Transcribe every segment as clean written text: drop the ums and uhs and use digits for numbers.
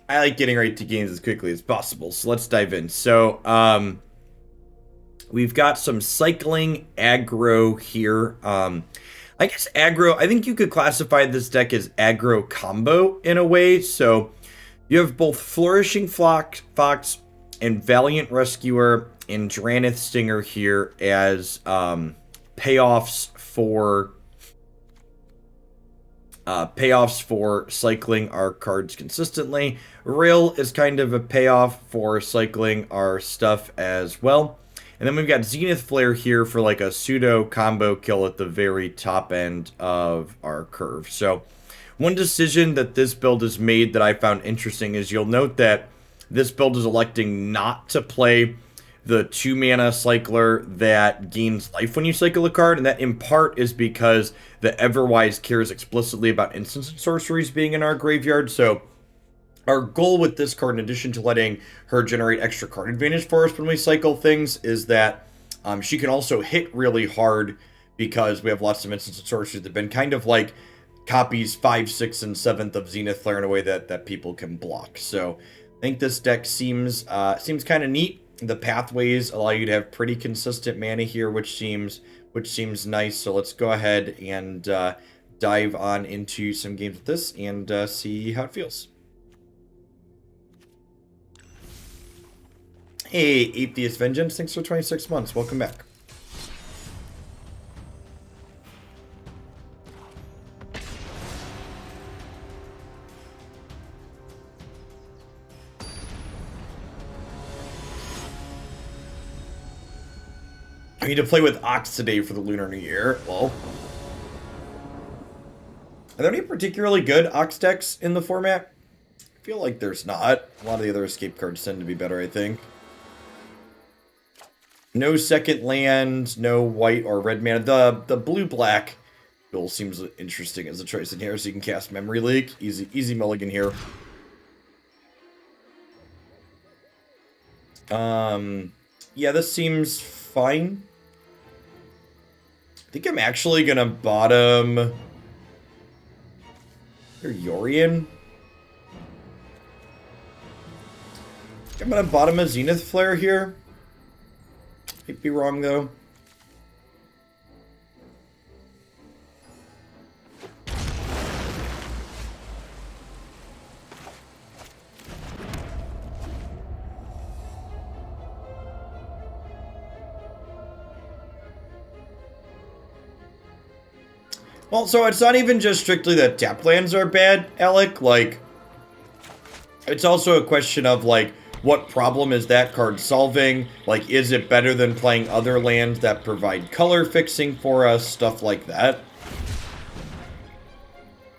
I like getting right to games as quickly as possible, so let's dive in. So, we've got some cycling aggro here. I guess aggro, I think you could classify this deck as aggro combo in a way. So you have both Flourishing Fox and Valiant Rescuer and Drannith Stinger here as payoffs for cycling our cards consistently. Rail is kind of a payoff for cycling our stuff as well. And then we've got Zenith Flare here for like a pseudo combo kill at the very top end of our curve. So one decision that this build has made that I found interesting is you'll note that this build is electing not to play the 2-mana cycler that gains life when you cycle a card, and that in part is because the Everwise cares explicitly about instants and sorceries being in our graveyard. So our goal with this card, in addition to letting her generate extra card advantage for us when we cycle things, is that she can also hit really hard because we have lots of instants and sorceries that have been kind of like copies 5, 6, and 7th of Zenith Flare in a way that people can block. So I think this deck seems kind of neat. The pathways allow you to have pretty consistent mana here, which seems nice. So let's go ahead and dive on into some games with this and see how it feels. Hey, Atheist Vengeance, thanks for 26 months. Welcome back. I need to play with Ox today for the Lunar New Year. Well, are there any particularly good Ox decks in the format? I feel like there's not. A lot of the other escape cards tend to be better, I think. No second land, no white or red mana. The blue-black duel seems interesting as a choice in here, so you can cast Memory Leak. Easy mulligan here. Yeah, this seems fine. I think I'm actually gonna bottom Yorion. I'm gonna bottom a Zenith Flare here. Might be wrong though. Well, so it's not even just strictly that tap lands are bad, Alec. Like, it's also a question of, like, what problem is that card solving? Like, is it better than playing other lands that provide color fixing for us? Stuff like that.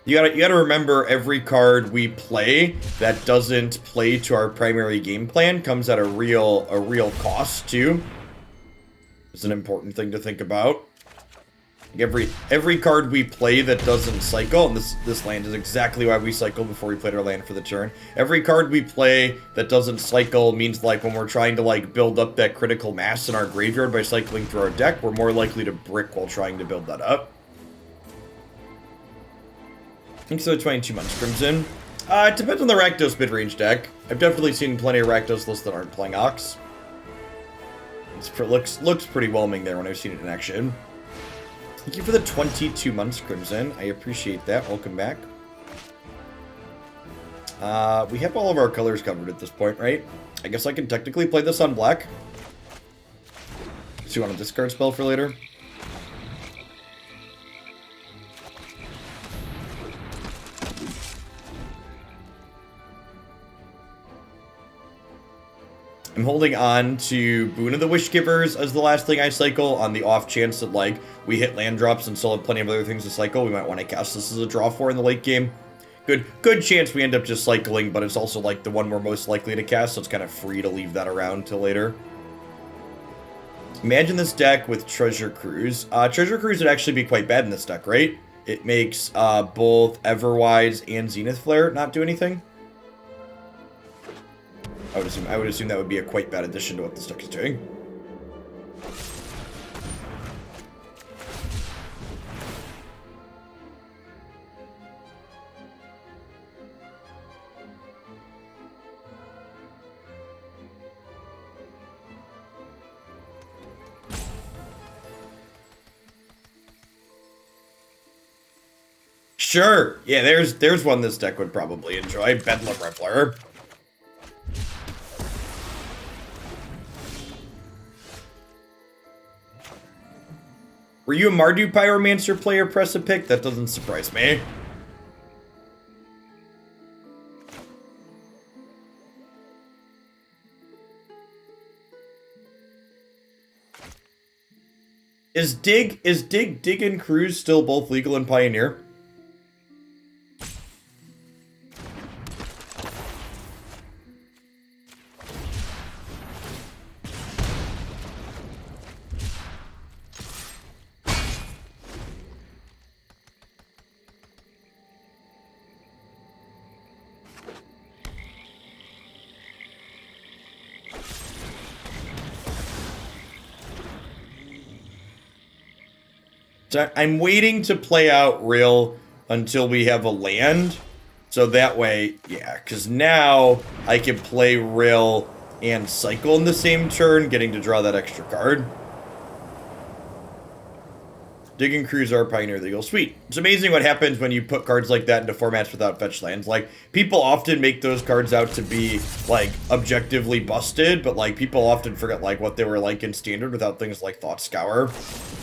You gotta remember, every card we play that doesn't play to our primary game plan comes at a real cost, too. It's an important thing to think about. Every card we play that doesn't cycle, and this land is exactly why we cycle before we played our land for the turn. Every card we play that doesn't cycle means, like, when we're trying to, like, build up that critical mass in our graveyard by cycling through our deck, we're more likely to brick while trying to build that up. I think so. 22 months Crimson. It depends on the Rakdos mid-range deck. I've definitely seen plenty of Rakdos lists that aren't playing Ox. It looks pretty whelming there when I've seen it in action. Thank you for the 22 months, Crimson. I appreciate that. Welcome back. We have all of our colors covered at this point, right? I guess I can technically play this on black. So you want a discard spell for later? I'm holding on to Boon of the Wishgivers as the last thing I cycle on the off chance that, like, we hit land drops and still have plenty of other things to cycle. We might want to cast this as a draw for in the late game. Good chance we end up just cycling, but it's also, like, the one we're most likely to cast, so it's kind of free to leave that around till later. Imagine this deck with Treasure Cruise. Treasure Cruise would actually be quite bad in this deck, right? It makes both Everwise and Zenith Flare not do anything. I would assume that would be a quite bad addition to what this deck is doing. Sure. Yeah, there's one this deck would probably enjoy. Bedlam Rippler. Were you a Mardu Pyromancer player, press a pick? That doesn't surprise me. Is Dig, and Cruise still both legal in Pioneer? So I'm waiting to play out Real until we have a land. So that way, yeah, because now I can play Real and cycle in the same turn, getting to draw that extra card. Dig and Cruise are Pioneer legal. Sweet. It's amazing what happens when you put cards like that into formats without fetch lands. Like, people often make those cards out to be, like, objectively busted, but, like, people often forget, like, what they were like in Standard without things like Thought Scour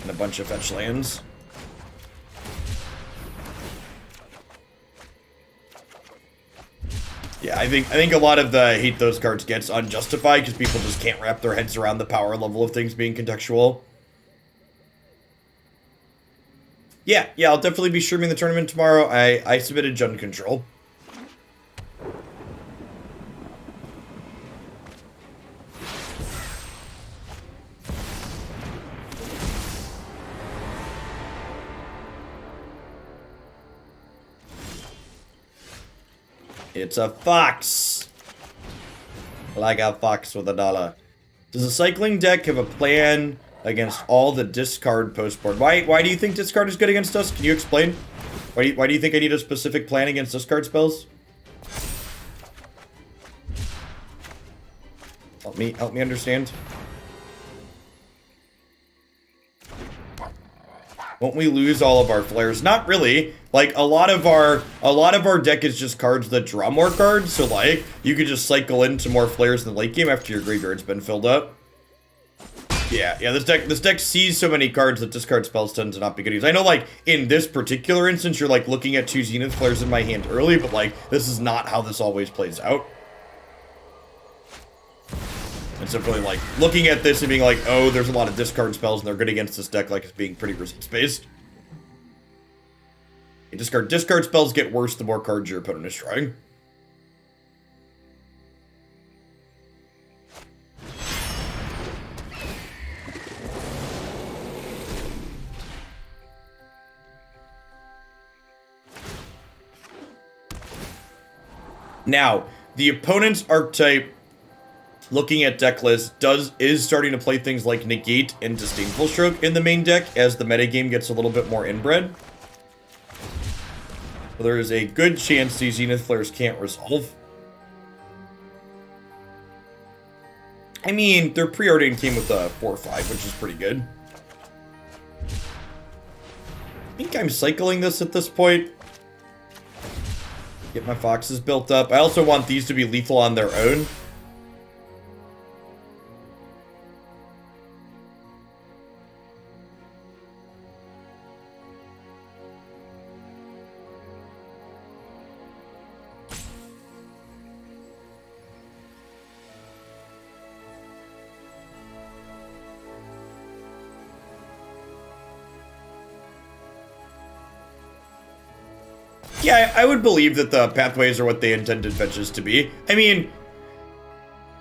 and a bunch of fetch lands. Yeah, I think a lot of the hate those cards gets unjustified because people just can't wrap their heads around the power level of things being contextual. Yeah, I'll definitely be streaming the tournament tomorrow. I submitted Jund Control. It's a fox. Like a fox with $1. Does a cycling deck have a plan against all the discard postboard? Why do you think discard is good against us? Can you explain? Why do you think I need a specific plan against discard spells? Help me understand. Won't we lose all of our flares? Not really. Like, a lot of our deck is just cards that draw more cards, so like you could just cycle into more flares in the late game after your graveyard's been filled up. Yeah, this deck sees so many cards that discard spells tend to not be good use. I know, like, in this particular instance, you're, like, looking at 2 Zenith Flares in my hand early, but, like, this is not how this always plays out. It's simply, like, looking at this and being like, oh, there's a lot of discard spells and they're good against this deck, like, it's being pretty results-based. Discard spells get worse the more cards your opponent is drawing. Now, the opponent's archetype, looking at deck list, is starting to play things like Negate and Disdainful Stroke in the main deck as the metagame gets a little bit more inbred. So there is a good chance these Zenith Flares can't resolve. I mean, their preordained came with a 4/5, which is pretty good. I think I'm cycling this at this point. Get my foxes built up. I also want these to be lethal on their own. Yeah, I would believe that the pathways are what they intended fetches to be. I mean,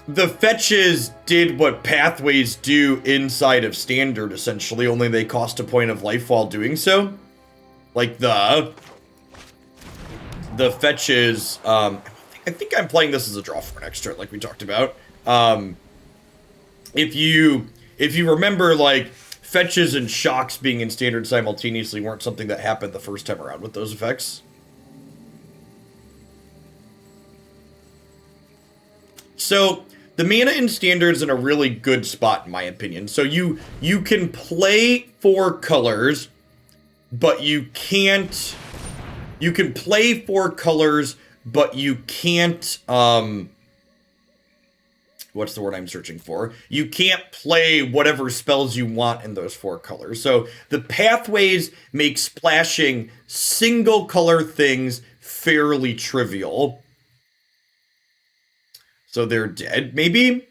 the fetches did what pathways do inside of Standard, essentially, only they cost a point of life while doing so. Like, the fetches, I think I'm playing this as a draw for next turn, like we talked about. If you remember, like, fetches and shocks being in Standard simultaneously weren't something that happened the first time around with those effects. So, the mana in Standard's in a really good spot, in my opinion. So you can play 4 colors, but you can't you can play 4 colors, but you can't, what's the word I'm searching for? You can't play whatever spells you want in those 4 colors. So the pathways make splashing single color things fairly trivial. So they're dead, maybe?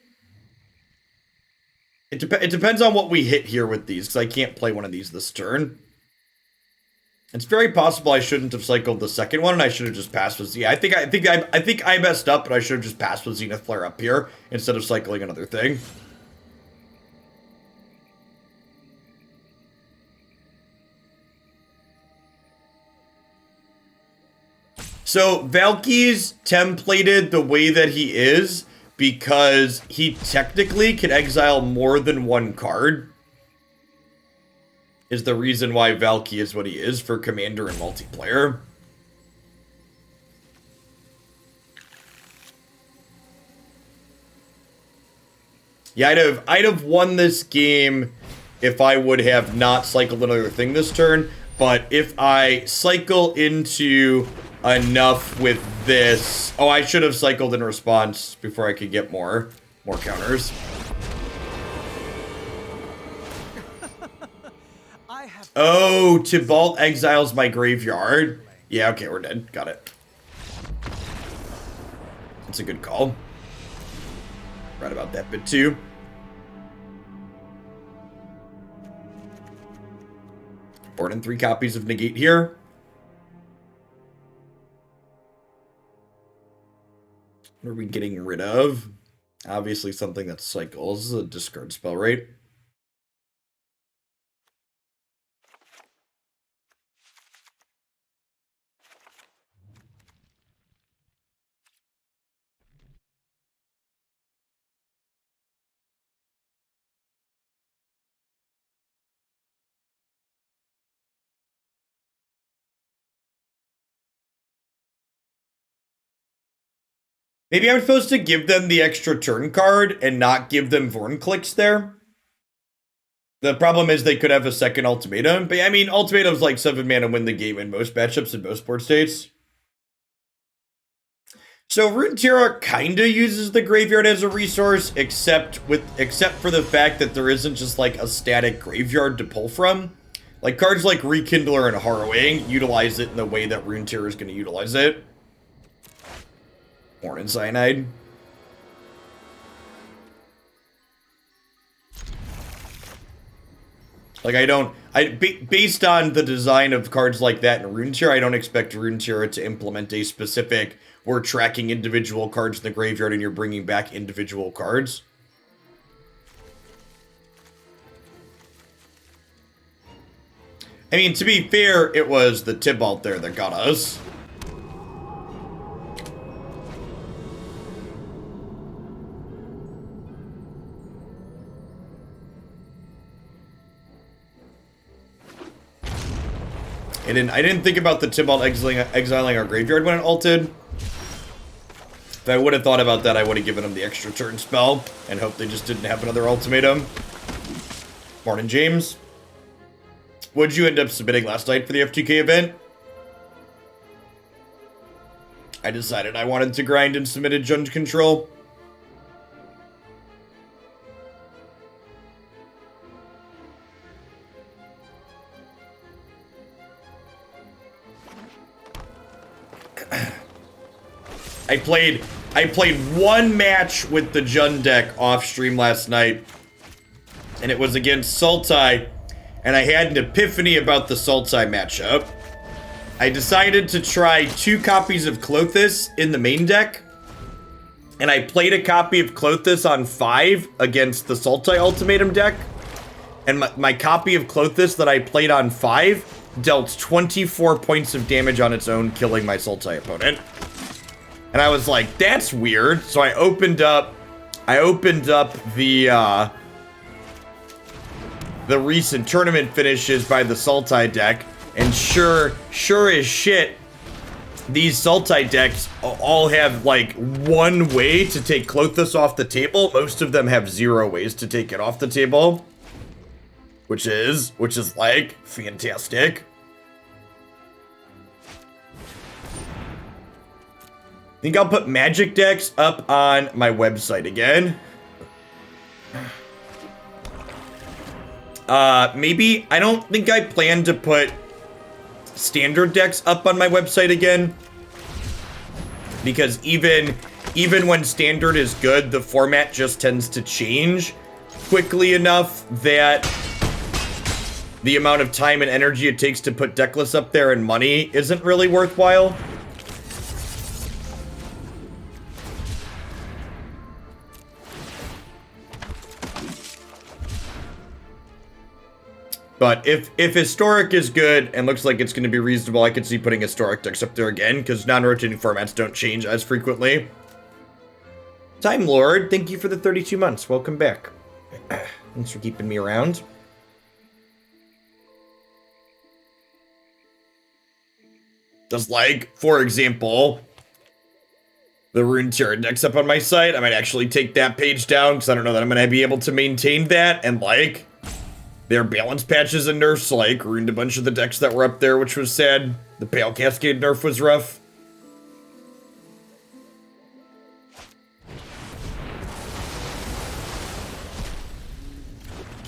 It depends on what we hit here with these, because I can't play one of these this turn. It's very possible I shouldn't have cycled the second one, and I should have just passed with Z. I think I messed up, but I should have just passed with Zenith Flare up here instead of cycling another thing. So Valky's templated the way that he is because he technically can exile more than 1 card. Is the reason why Valky is what he is for Commander and multiplayer. Yeah, I'd have won this game if I would have not cycled another thing this turn, but if I cycle into enough with this... Oh, I should have cycled in response before I could get more counters. Oh, Tibalt exiles my graveyard. Yeah, okay, we're dead. Got it. That's a good call. Right about that bit too. Board in 3 copies of Negate here. What are we getting rid of? Obviously something that cycles. A discard spell, right? Maybe I'm supposed to give them the extra turn card and not give them Vornclicks there. The problem is they could have a second ultimatum. But I mean, ultimatum's like 7 mana win the game in most matchups in most board states. So Runeterra kinda uses the graveyard as a resource, except for the fact that there isn't just like a static graveyard to pull from. Like cards like Rekindler and Harrowing utilize it in the way that Runeterra is going to utilize it. Morning Cyanide. Like based on the design of cards like that in Runeterra, I don't expect Runeterra to implement a specific, we're tracking individual cards in the graveyard and you're bringing back individual cards. I mean, to be fair, it was the Tibalt there that got us. I didn't think about the Tibalt exiling our graveyard when it ulted. If I would have thought about that, I would have given him the extra turn spell and hoped they just didn't have another ultimatum. Morning, James. What'd you end up submitting last night for the FTK event? I decided I wanted to grind and submitted Jund Control. I played one match with the Jund deck off stream last night, and it was against Sultai, and I had an epiphany about the Sultai matchup. I decided to try 2 copies of Klothys in the main deck, and I played a copy of Klothys on 5 against the Sultai ultimatum deck, and my copy of Klothys that I played on 5 dealt 24 points of damage on its own, killing my Sultai opponent. And I was like, that's weird. So I opened up the recent tournament finishes by the Sultai deck, and sure as shit, these Sultai decks all have like 1 way to take Klothys off the table. Most of them have 0 ways to take it off the table, which is like fantastic. think I'll put Magic decks up on my website again. Maybe, I don't think I plan to put Standard decks up on my website again. Because even when Standard is good, the format just tends to change quickly enough that the amount of time and energy it takes to put deck lists up there and money isn't really worthwhile. But if Historic is good and looks like it's going to be reasonable, I could see putting Historic decks up there again, because non-rotating formats don't change as frequently. Time Lord, thank you for the 32 months. Welcome back. Thanks for keeping me around. Just like, for example, the Rune Terror decks up on my site. I might actually take that page down, because I don't know that I'm going to be able to maintain that, and like... Their balance patches and nerfs, like, ruined a bunch of the decks that were up there, which was sad. The Pale Cascade nerf was rough.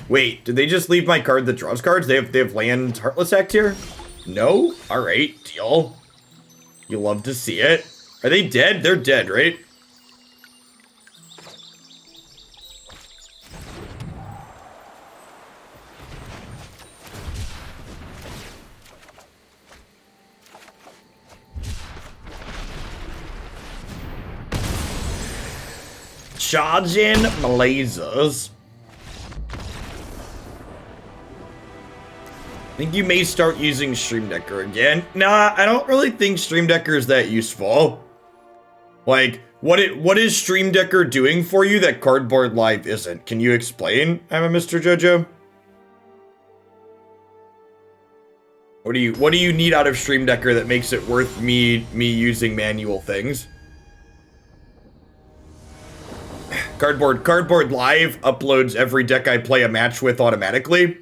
Wait, did they just leave my card that draws cards? They have land Heartless Act here? No? Alright, deal. You love to see it. Are they dead? They're dead, right? Charging lasers. I think you may start using Stream Decker again. Nah, I don't really think Stream Decker is that useful. Like, what is Stream Decker doing for you that Cardboard Live isn't? Can you explain, I'm a Mr. Jojo? What do you need out of Stream Decker that makes it worth me using manual things? Cardboard Live uploads every deck I play a match with automatically.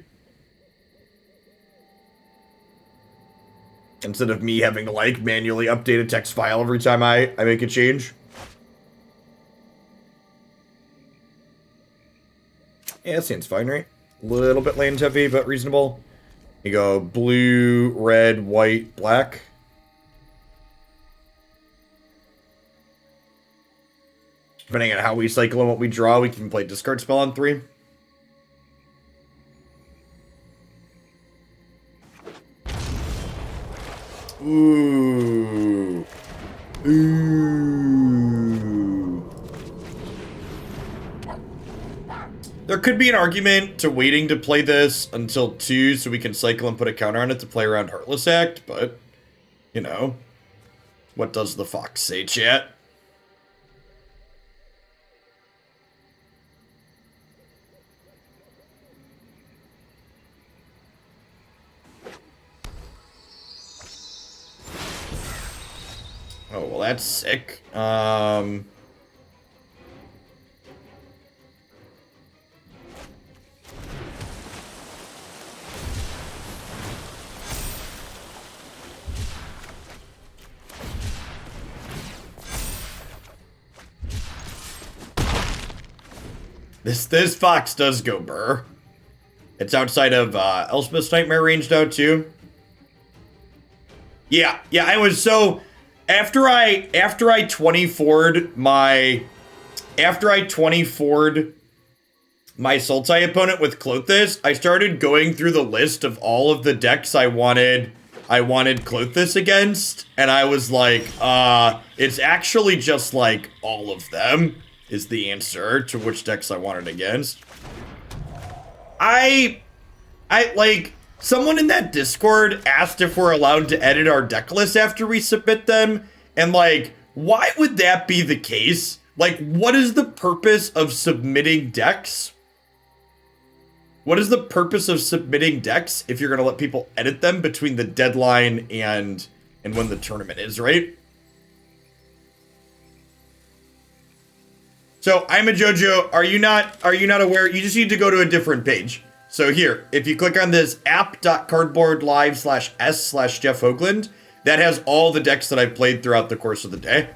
Instead of me having to, like, manually update a text file every time I make a change. Yeah, that seems fine, right? A little bit land heavy, but reasonable. You go blue, red, white, black. Depending on how we cycle and what we draw, we can play discard spell on 3. Ooh. Ooh. There could be an argument to waiting to play this until 2 so we can cycle and put a counter on it to play around Heartless Act, but, you know. What does the fox say, chat? Oh, well, that's sick. This fox does go burr. It's outside of Elspeth's Nightmare range now, too. Yeah, I was so... After I 24'd my Sultai opponent with Klothys, I started going through the list of all of the decks I wanted Klothys against, and I was like, it's actually just like all of them is the answer to which decks I wanted against. I like... Someone in that Discord asked if we're allowed to edit our deck lists after we submit them, and like, why would that be the case? Like, what is the purpose of submitting decks? What is the purpose of submitting decks if you're gonna let people edit them between the deadline and when the tournament is, right? So, I'm a JoJo, are you not aware? You just need to go to a different page. So here, if you click on this app.cardboardlive/s/Jeff Hoagland, that has all the decks that I've played throughout the course of the day.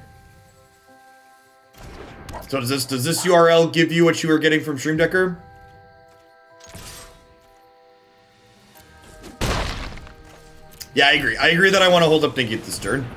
So does this URL give you what you were getting from Stream Decker? Yeah, I agree. I agree that I want to hold up Negate this turn.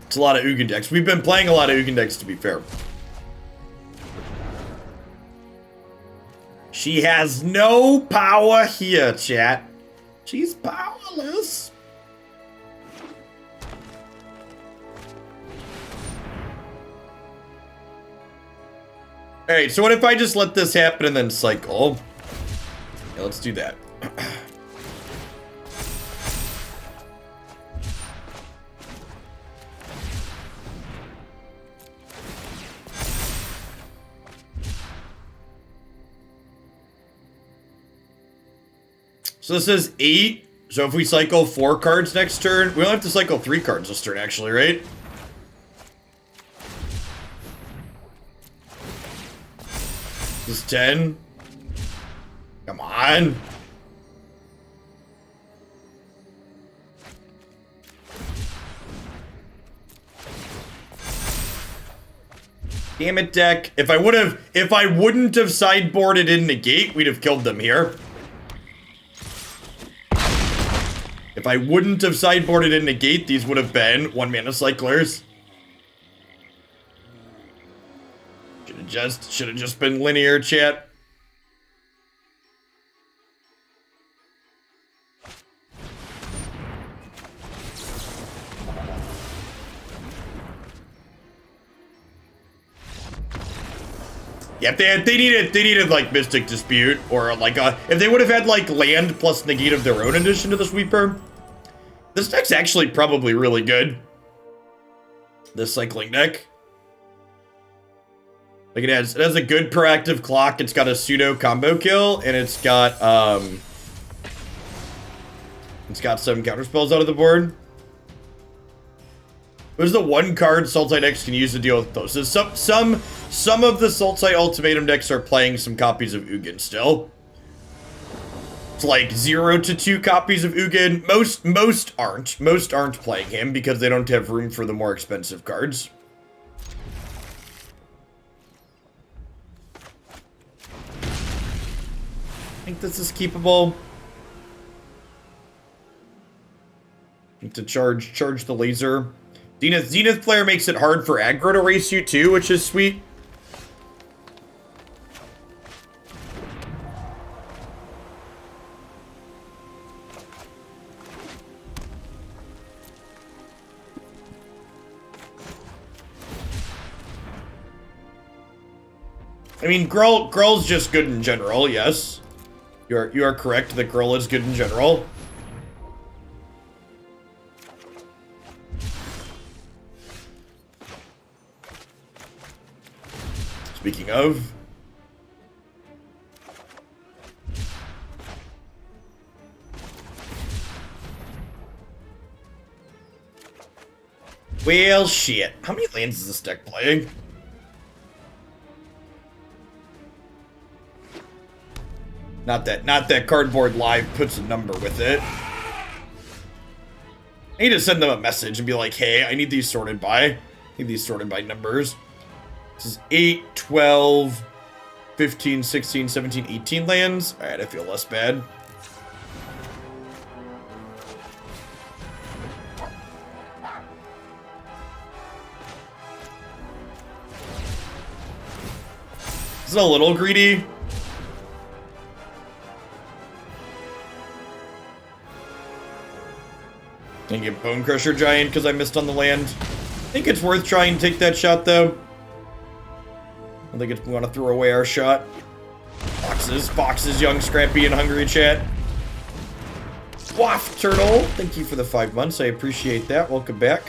It's a lot of Ugin decks. We've been playing a lot of Ugin decks, to be fair. She has no power here, chat. She's powerless. Alright, so what if I just let this happen and then cycle? Yeah, let's do that. So this is 8. So if we cycle 4 cards next turn, we only have to cycle 3 cards this turn, actually, right? This is 10. Come on. Damn it, deck. If I wouldn't have sideboarded in Negate, we'd have killed them here. If I wouldn't have sideboarded in Negate, these would have been 1-mana cyclers. Should have just been linear, chat. Yeah, they needed like Mystic Dispute or like if they would have had like land plus negate of their own addition to the sweeper. This deck's actually probably really good. This cycling deck. Like it has a good proactive clock, it's got a pseudo combo kill, and it's got some counter spells out of the board. There's the one card Sultai decks can use to deal with those. So some of the Sultai ultimatum decks are playing some copies of Ugin still. It's like 0 to 2 copies of Ugin. Most aren't. Most aren't playing him because they don't have room for the more expensive cards. I think this is keepable. Need to charge the laser. Zenith Flare makes it hard for aggro to race you too, which is sweet. I mean, Grill's just good in general, yes. You are correct that Grill is good in general. Speaking of, well, shit. How many lands is this deck playing? Not that Cardboard Live puts a number with it. I need to send them a message and be like, hey, I need these sorted by. I need these sorted by numbers. This is 8, 12, 15, 16, 17, 18 lands. Alright, I feel less bad. Is it a little greedy? Can I get Bone Crusher Giant because I missed on the land? I think it's worth trying to take that shot though. I think we want to throw away our shot. Foxes, young, scrappy, and hungry chat. Waff Turtle, thank you for the 5 months. I appreciate that. Welcome back.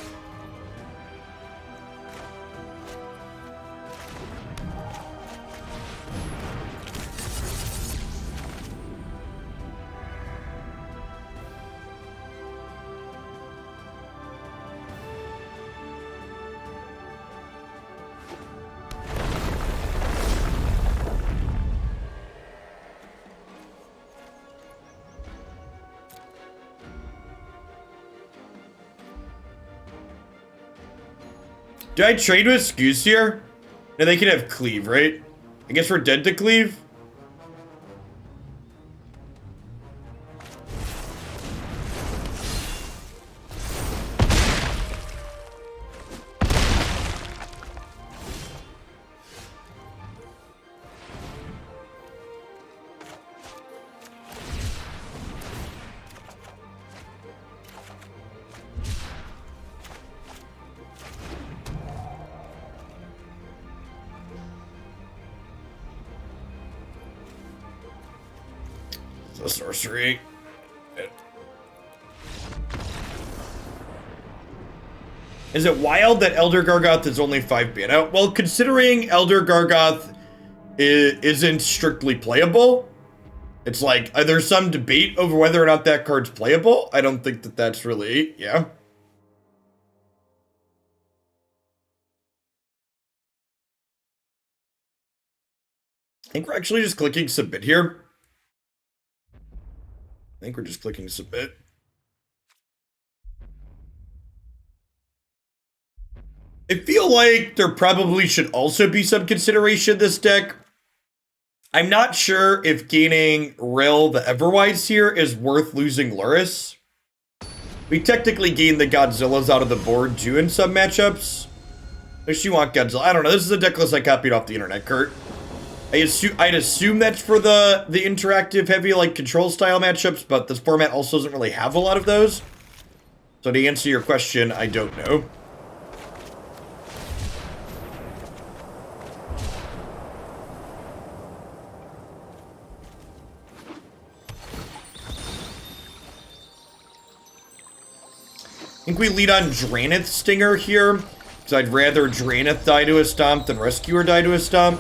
Do I trade with Scoos here? No, they can have Cleave, right? I guess we're dead to Cleave. The sorcery. Is it wild that Elder Gargoth is only 5 mana? Well, considering Elder Gargoth isn't strictly playable, it's like there's some debate over whether or not that card's playable. I don't think that that's really, yeah. I think we're actually just clicking submit here. I think we're just clicking submit. I feel like there probably should also be some consideration this deck. I'm not sure if gaining Rill the Everwise here is worth losing Lurrus. We technically gained the Godzillas out of the board too in some matchups. If you want Godzilla, I don't know. This is a deck list I copied off the internet, Kurt. I'd assume that's for the interactive heavy like control style matchups, but this format also doesn't really have a lot of those. So to answer your question, I don't know. I think we lead on Drannith Stinger here, because I'd rather Drannith die to a stomp than Rescuer die to a stomp.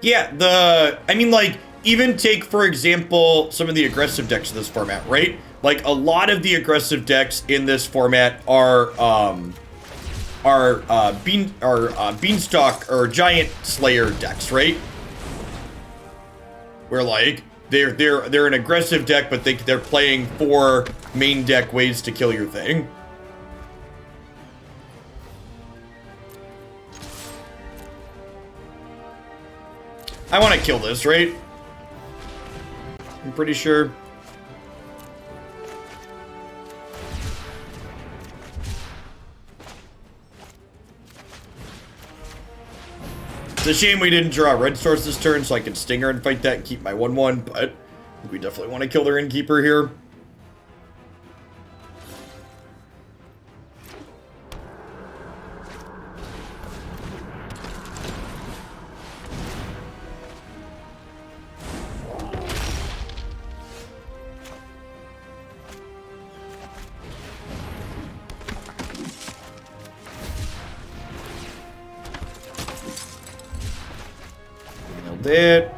Yeah, I mean, like, even take, for example, some of the aggressive decks in this format, right? Like, a lot of the aggressive decks in this format are Beanstalk or Giant Slayer decks, right? Where, like, they're an aggressive deck, but they're playing 4 main deck ways to kill your thing. I want to kill this, right? I'm pretty sure. It's a shame we didn't draw red source this turn so I could Stinger and fight that and keep my 1/1, but I think we definitely want to kill their Innkeeper here. It.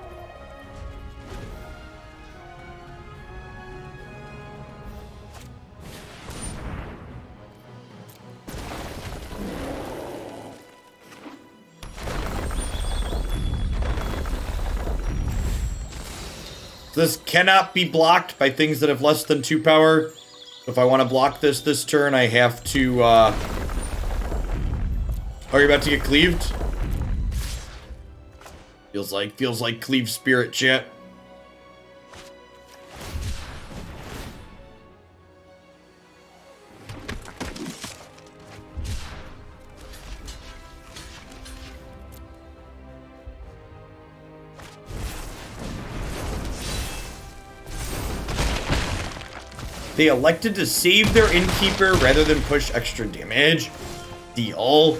This cannot be blocked by things that have less than 2 power. If I want to block this turn, I have to, Oh, you're about to get cleaved? Feels like Cleave Spirit, chat. They elected to save their Innkeeper rather than push extra damage. Deal.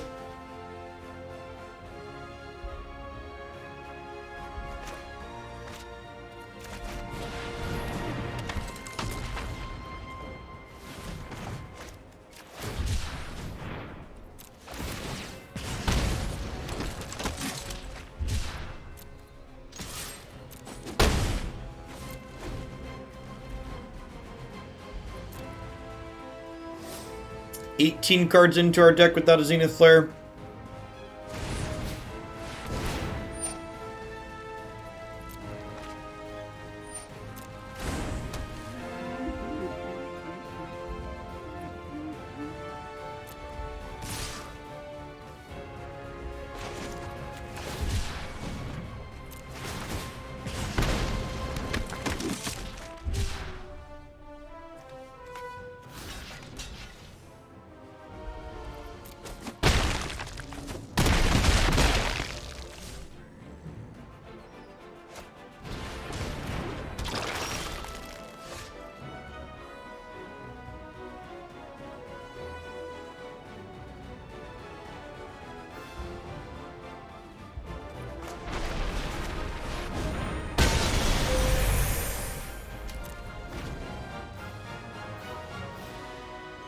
18 cards into our deck without a Zenith Flare.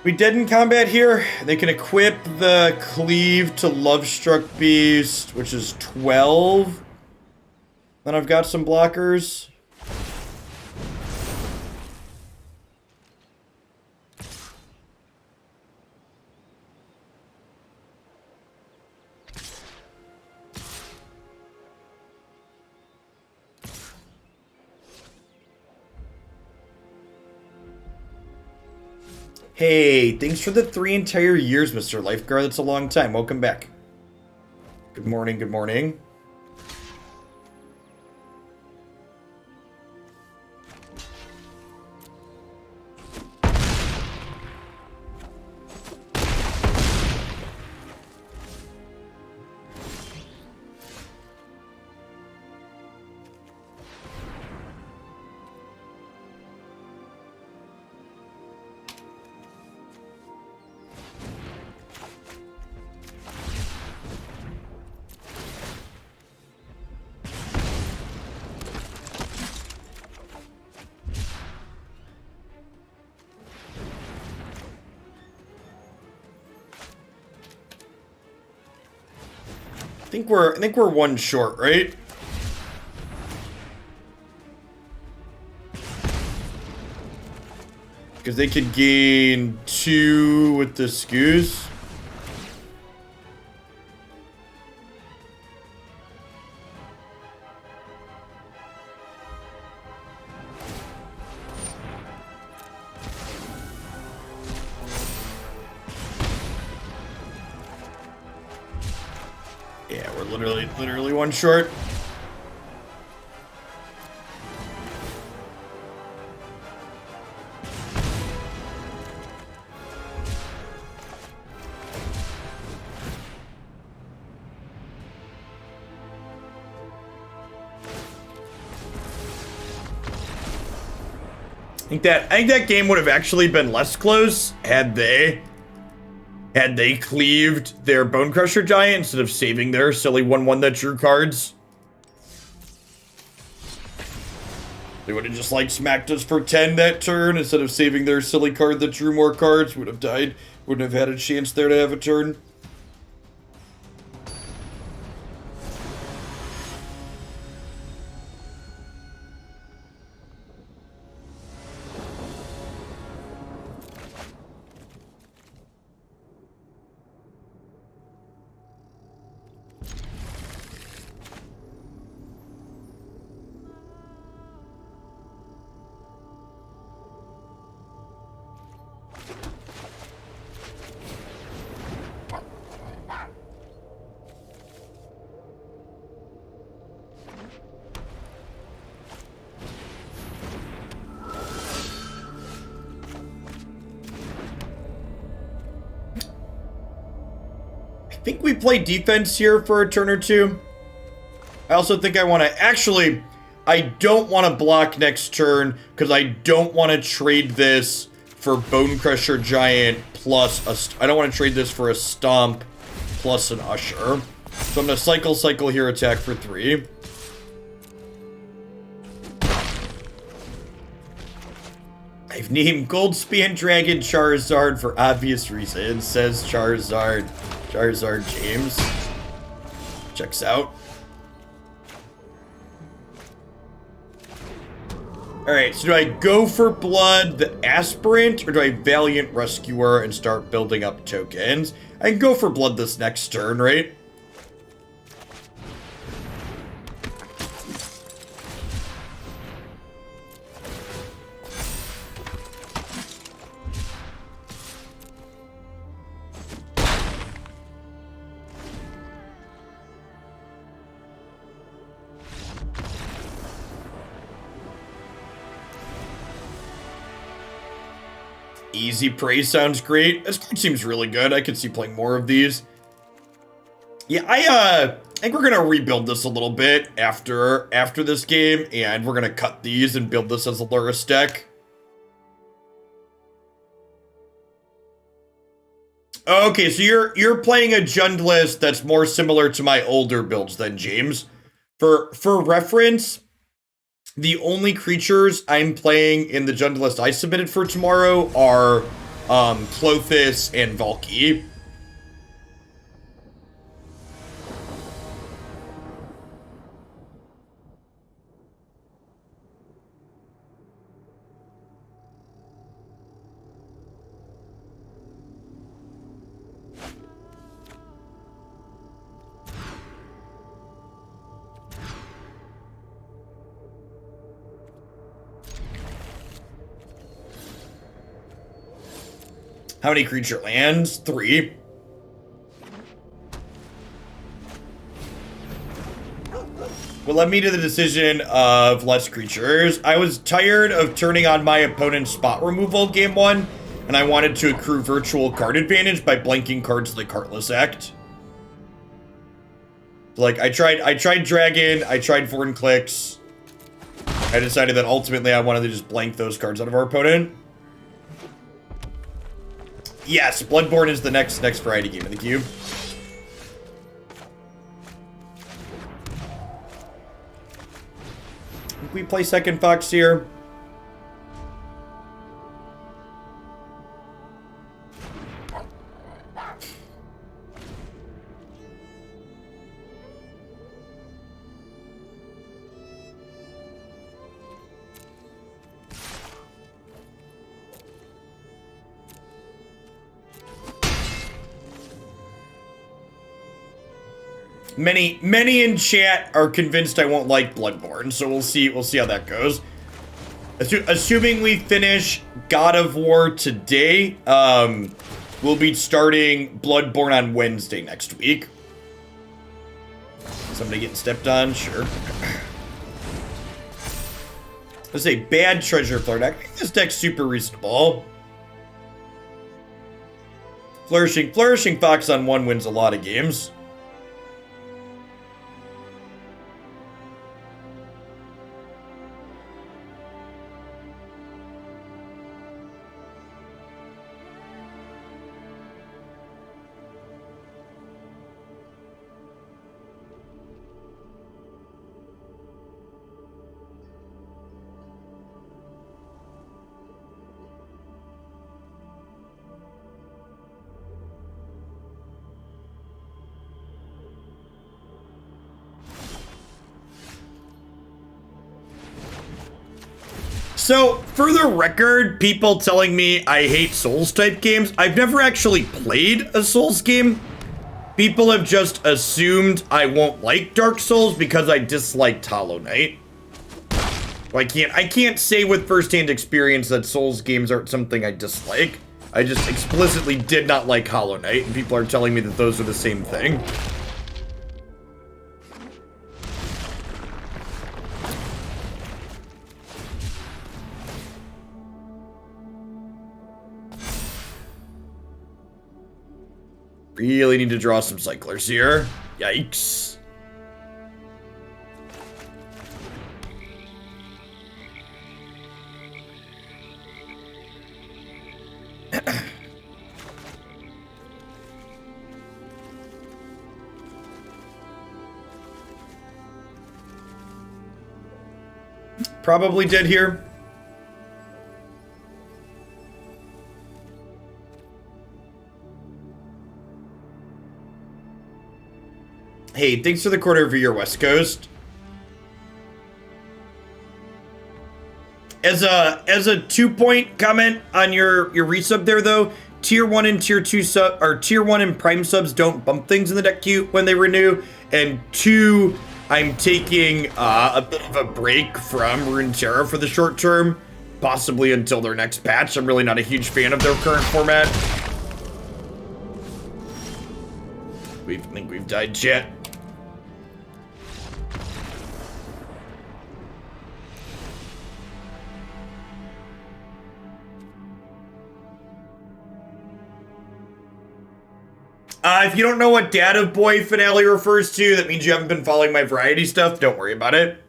We dead in combat here. They can equip the Cleave to Lovestruck Beast, which is 12. Then I've got some blockers. Hey, thanks for the 3 entire years, Mr. Lifeguard. That's a long time. Welcome back. Good morning, good morning. I think we're one short, right? Because they could gain 2 with this goose. Yeah, we're literally one short. I think that game would have actually been less close had they cleaved their Bone Crusher Giant instead of saving their silly 1/1 that drew cards. They would have just like smacked us for 10 that turn instead of saving their silly card that drew more cards. Would have died. Wouldn't have had a chance there to have a turn. I think we play defense here for a turn or two. I also think I want to... Actually, I don't want to block next turn because I don't want to trade this for Bone Crusher Giant plus a... I don't want to trade this for a Stomp plus an Usher. So I'm going to cycle here, attack for 3. I've named Goldspan Dragon Charizard for obvious reasons, says Charizard James. Checks out. Alright, so do I go for Blood, the Aspirant, or do I Valiant Rescuer and start building up tokens? I can go for Blood this next turn, right? Easy Prey sounds great. This card seems really good. I could see playing more of these. Yeah, I think we're gonna rebuild this a little bit after this game, and we're gonna cut these and build this as a Lurrus deck. Okay, so you're playing a Jund list that's more similar to my older builds than James. For reference, the only creatures I'm playing in the Jund list I submitted for tomorrow are Clothis and Valky. How many creature lands? 3. Well, led me to the decision of less creatures. I was tired of turning on my opponent's spot removal game 1, and I wanted to accrue virtual card advantage by blanking cards to the Cartless Act. Like, I tried Dragon, I tried Vorn Clicks. I decided that ultimately I wanted to just blank those cards out of our opponent. Yes, Bloodborne is the next variety game in the cube. We play second Fox here. Many in chat are convinced I won't like Bloodborne, so we'll see how that goes. Assuming we finish God of War today, we'll be starting Bloodborne on Wednesday next week. Somebody getting stepped on? Sure. Let's say bad Treasure Flare deck. This deck's super reasonable. Flourishing Fox on 1 wins a lot of games. So, for the record, people telling me I hate Souls-type games, I've never actually played a Souls game. People have just assumed I won't like Dark Souls because I disliked Hollow Knight. I can't say with first-hand experience that Souls games aren't something I dislike. I just explicitly did not like Hollow Knight, and people are telling me that those are the same thing. Really need to draw some cyclers here. Yikes. Probably dead here. Hey, thanks for the quarter for your West Coast. As a 2-point comment on your resub there though, tier 1 and tier 2 sub, or tier 1 and prime subs don't bump things in the deck queue when they renew, and 2, I'm taking a bit of a break from Runeterra for the short term, possibly until their next patch. I'm really not a huge fan of their current format. I think we've died, chat. If you don't know what Data Boy finale refers to, that means you haven't been following my variety stuff. Don't worry about it.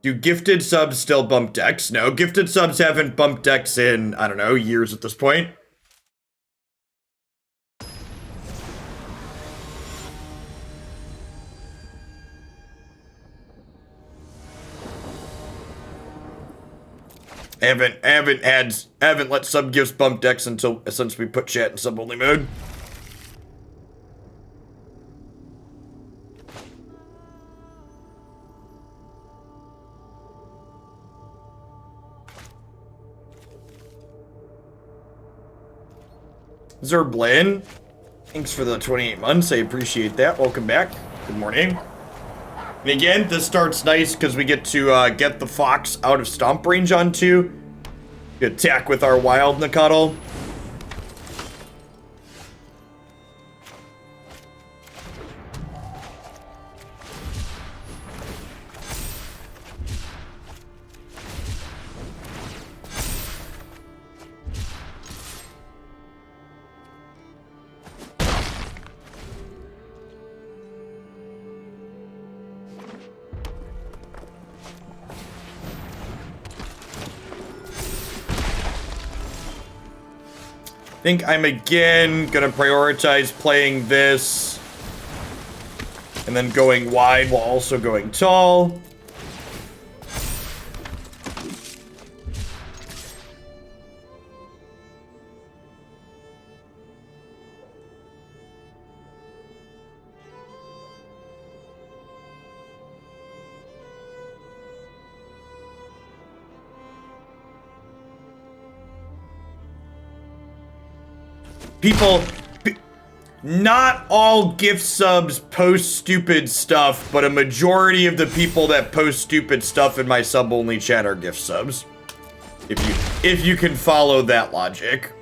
Do gifted subs still bump decks? No, gifted subs haven't bumped decks in, I don't know, years at this point. I haven't let sub gifts bump decks since we put chat in sub only mode. Zerblin, thanks for the 28 months. I appreciate that. Welcome back. Good morning. And again, this starts nice because we get to get the fox out of stomp range on 2. We attack with our wild Nakatl. I think I'm again gonna prioritize playing this and then going wide while also going tall. Not all gift subs post stupid stuff, but a majority of the people that post stupid stuff in my sub-only chat are gift subs. If you can follow that logic.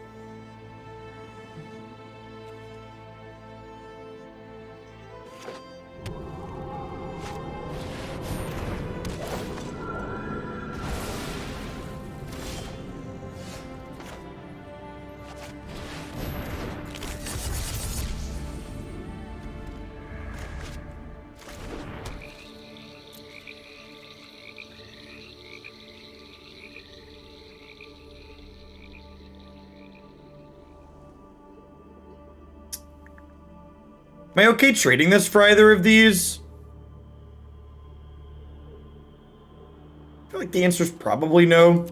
Am I okay trading this for either of these? I feel like the answer's probably no.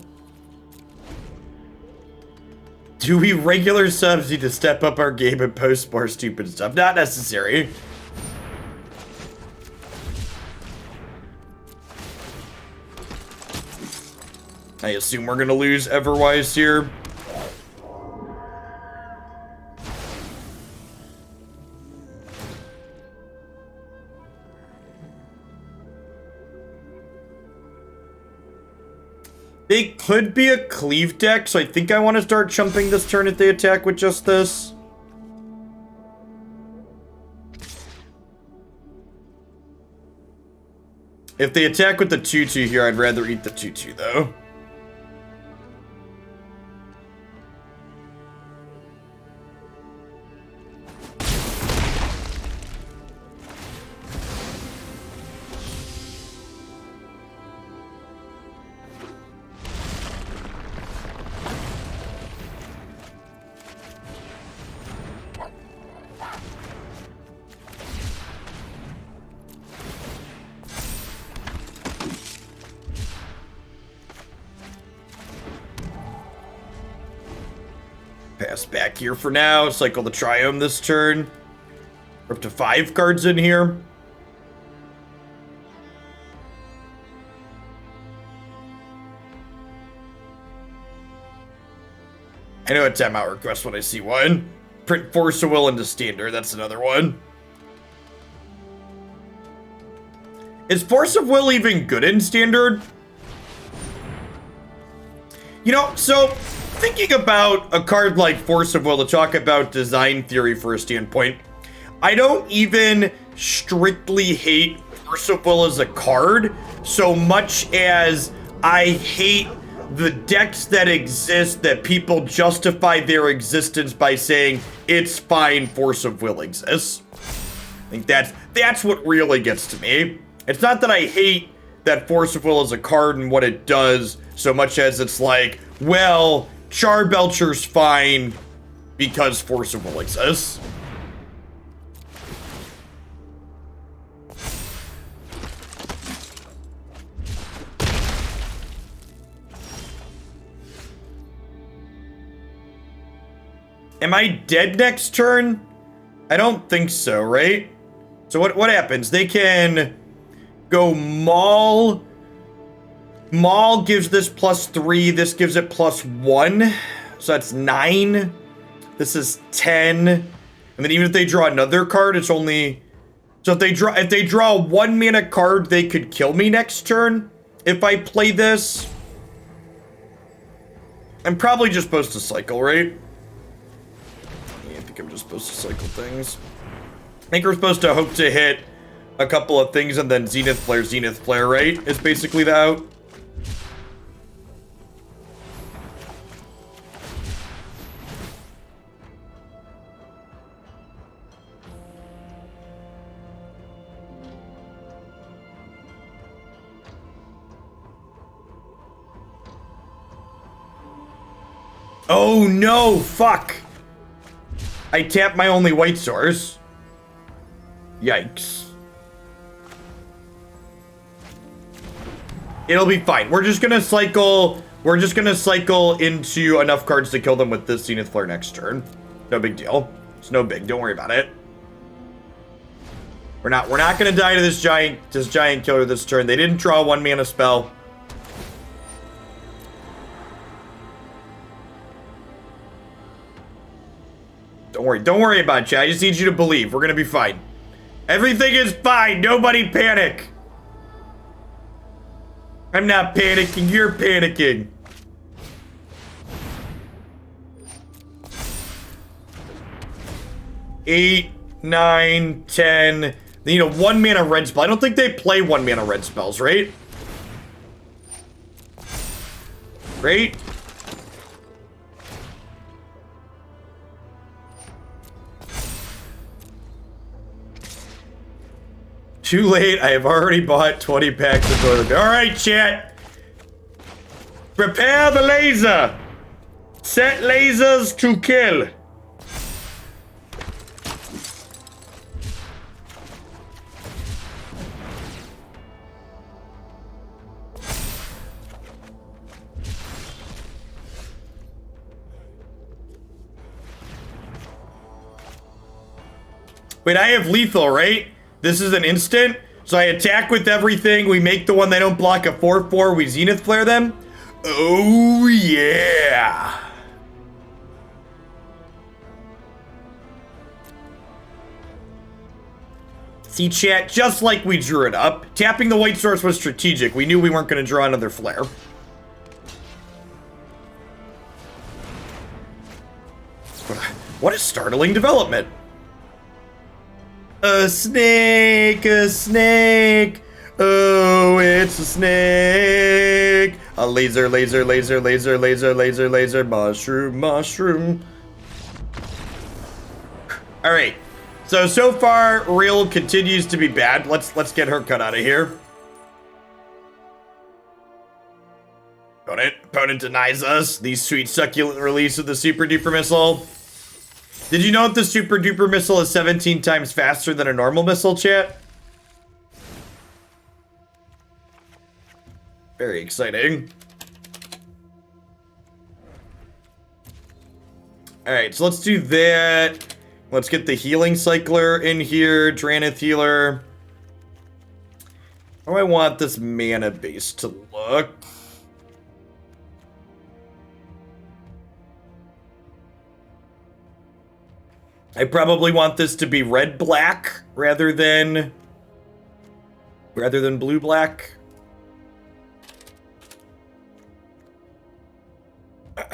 Do we regular subs need to step up our game and post more stupid stuff? Not necessary. I assume we're gonna lose Everwise here. They could be a cleave deck, so I think I want to start chumping this turn if they attack with just this. If they attack with the 2/2 here, I'd rather eat the 2/2 though. Pass back here for now. Cycle the Triome this turn. We're up to 5 cards in here. I know a timeout request when I see one. Print Force of Will into Standard, that's another one. Is Force of Will even good in Standard? You know, so thinking about a card like Force of Will to talk about design theory for a standpoint, I don't even strictly hate Force of Will as a card so much as I hate the decks that exist that people justify their existence by saying it's fine, Force of Will exists. I think that's what really gets to me. It's not that I hate that Force of Will is a card and what it does so much as it's like, well, Charbelcher's fine because Force of Will exists. Am I dead next turn? I don't think so, right? So what happens? They can go Maul. Maul gives this +3. This gives it +1. So that's 9. This is 10. And then even if they draw another card, it's only... So if they draw a 1 mana card, they could kill me next turn. If I play this. I'm probably just supposed to cycle, right? I think I'm just supposed to cycle things. I think we're supposed to hope to hit a couple of things and then Zenith Flare, right? Is basically the out. Oh no, fuck! I tapped my only white source. Yikes. It'll be fine. We're just gonna cycle into enough cards to kill them with this Zenith Flare next turn. No big deal. It's no big, don't worry about it. We're not gonna die to this giant killer this turn. They didn't draw a 1 mana spell. Don't worry about it, chat. I just need you to believe. We're gonna be fine. Everything is fine. Nobody panic. I'm not panicking. You're panicking. Eight, 9, 10. They need a 1 mana red spell. I don't think they play 1 mana red spells, right? Right? Too late. I have already bought 20 packs of toilet paper. Alright, chat. Prepare the laser. Set lasers to kill. Wait, I have lethal, right? This is an instant, so I attack with everything. We make the one they don't block a 4/4. We Zenith Flare them. Oh, yeah. See, chat, just like we drew it up, tapping the white source was strategic. We knew we weren't going to draw another flare. What is Startling Development? A snake, a snake. Oh, it's a snake. A laser, laser, laser, laser, laser, laser, laser, mushroom, mushroom. All right. So far, Real continues to be bad. Let's get her cut out of here. Opponent denies us the sweet succulent release of the super duper missile. Did you know that the super duper missile is 17 times faster than a normal missile, chat? Very exciting. Alright, so let's do that. Let's get the healing cycler in here. Drannith Healer. How do I want this mana base to look? I probably want this to be red-black rather than blue-black. How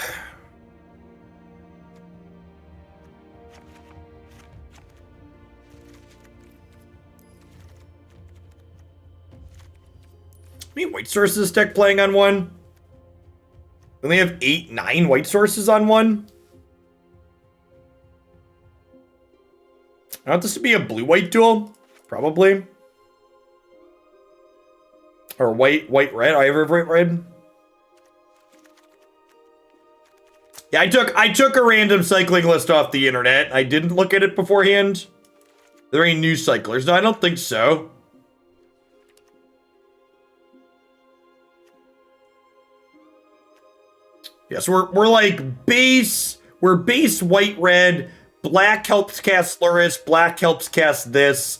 many white sources deck playing on one? We only have 9 white sources on one. I want this to be a blue-white duel, probably. Or white-red. I have white-red. Yeah, I took a random cycling list off the internet. I didn't look at it beforehand. Are there any new cyclers? No, I don't think so. Yeah, so we're like base white-red. Black helps cast Lurrus. Black helps cast this.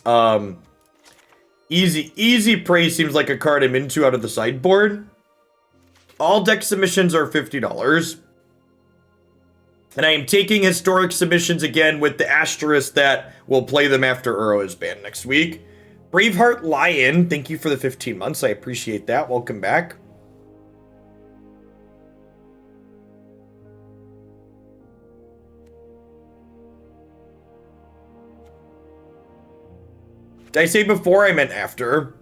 Easy Prey seems like a card I'm into out of the sideboard. All deck submissions are $50. And I am taking historic submissions again with the asterisk that we'll play them after Uro is banned next week. Braveheart Lion, thank you for the 15 months. I appreciate that. Welcome back. Did I say before? I meant after.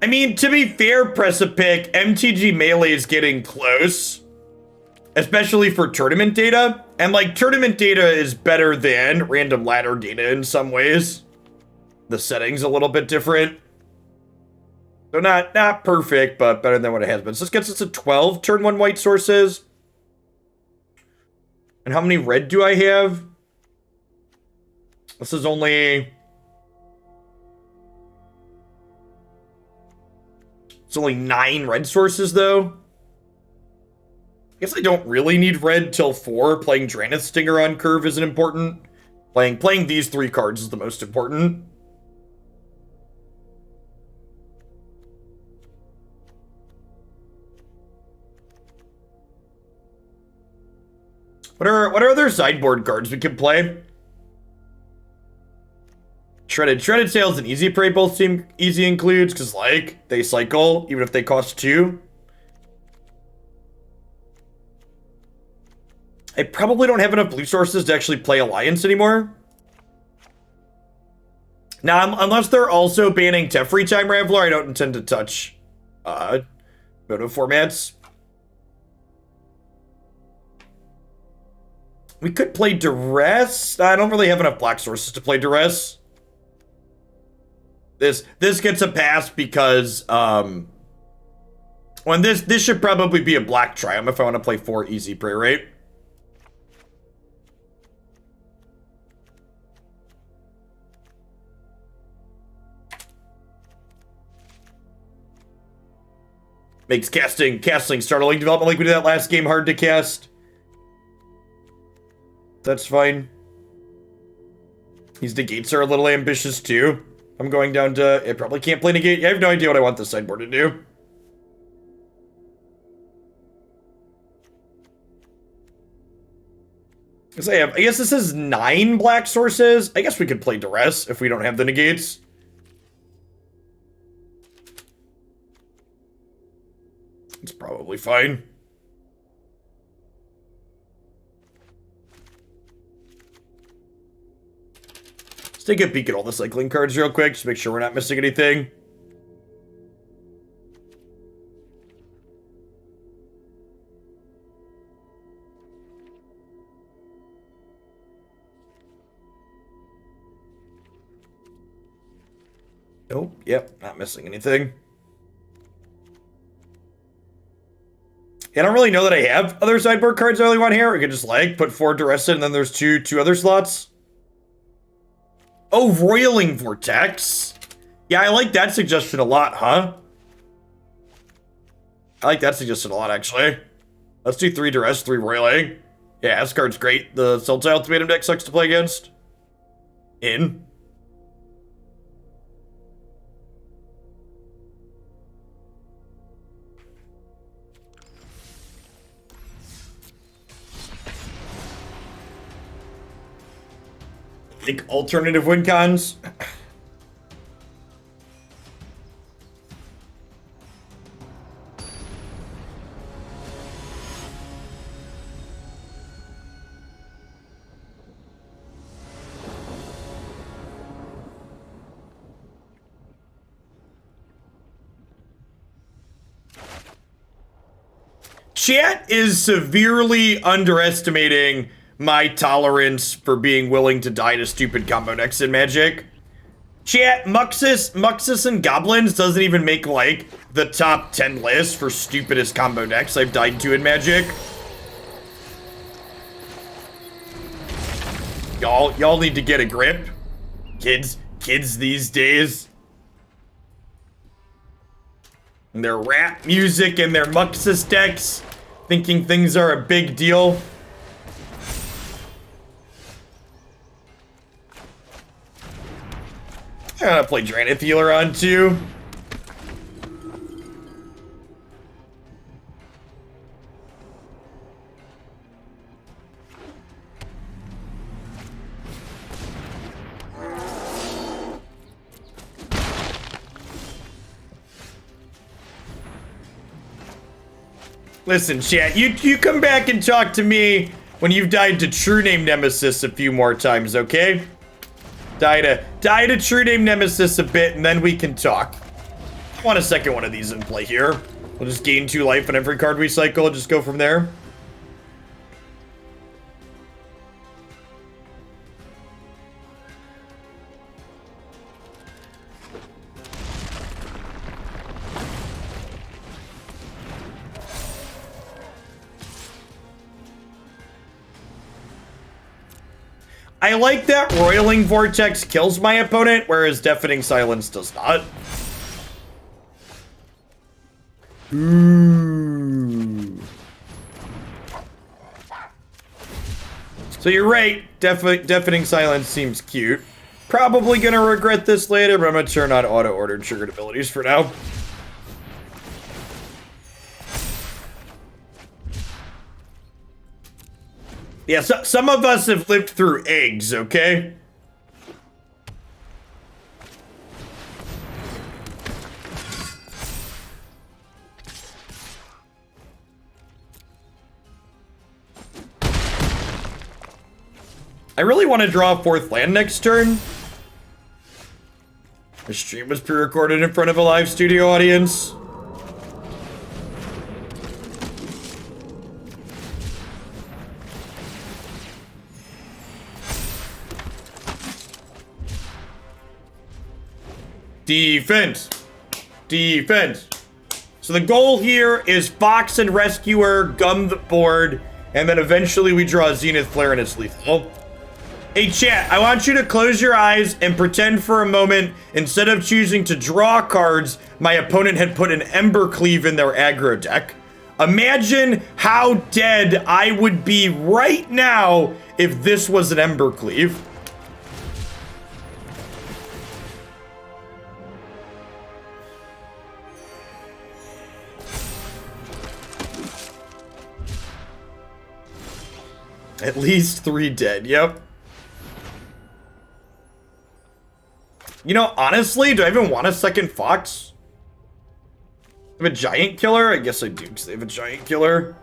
I mean, to be fair, Precipic, MTG Melee is getting close. Especially for tournament data. And, like, tournament data is better than random ladder data in some ways. The setting's a little bit different. So not perfect, but better than what it has been. So this gets us to 12 turn 1 white sources. And how many red do I have? This is only... It's only 9 red sources, though. I guess I don't really need red till 4. Playing Drannith Stinger on curve isn't important. Playing these 3 cards is the most important. What are other sideboard cards we can play? Shredded Sails and Easy Prey both seem easy includes, because, like, they cycle, even if they cost 2. I probably don't have enough blue sources to actually play Alliance anymore. Now, unless they're also banning Teferi Time Raveler, I don't intend to touch Moto formats. We could play Duress. I don't really have enough black sources to play Duress. This gets a pass because when this should probably be a black Triumph if I want to play 4 Easy Prey, right? Makes casting Startling Development like we did that last game hard to cast. That's fine. These negates are a little ambitious too. I'm going down to... I probably can't play negate. I have no idea what I want this sideboard to do. I guess this is 9 black sources. I guess we could play Duress if we don't have the negates. It's probably fine. Let's take a peek at all the cycling cards real quick, just make sure we're not missing anything. Nope, yep, not missing anything. I don't really know that I have other sideboard cards I really want here. We could just, like, put 4 Duress in, and then there's two other slots. Oh, Roiling Vortex. Yeah, I like that suggestion a lot, huh? I like that suggestion a lot, actually. Let's do 3 Duress, 3 Roiling. Yeah, this card's great. The Sultai ultimatum deck sucks to play against. In. Like alternative win cons. Chat is severely underestimating my tolerance for being willing to die to stupid combo decks in Magic. Chat, Muxus and Goblins doesn't even make, like, the top 10 list for stupidest combo decks I've died to in Magic. Y'all need to get a grip. Kids these days. And their rap music and their Muxus decks, thinking things are a big deal. I gotta play Drannith Healer on too. Listen, chat, you come back and talk to me when you've died to True Name Nemesis a few more times, okay? Die to True Name Nemesis a bit, and then we can talk. I want a second one of these in play here. We'll just gain 2 life on every card we cycle and just go from there. I like that Roiling Vortex kills my opponent, whereas Deafening Silence does not. Ooh. So you're right, Deafening Silence seems cute. Probably gonna regret this later, but I'm gonna turn on auto-ordered triggered abilities for now. Yeah, so, some of us have lived through eggs, okay? I really want to draw a 4th land next turn. The stream was pre-recorded in front of a live studio audience. Defense. Defense. So the goal here is Fox and Rescuer, gum the board, and then eventually we draw Zenith Flare and it's lethal. Hey chat, I want you to close your eyes and pretend for a moment, instead of choosing to draw cards, my opponent had put an Embercleave in their aggro deck. Imagine how dead I would be right now if this was an Embercleave. At least 3 dead, yep. You know, honestly, do I even want a second Fox? I have a Giant Killer? I guess I do, because they have a Giant Killer.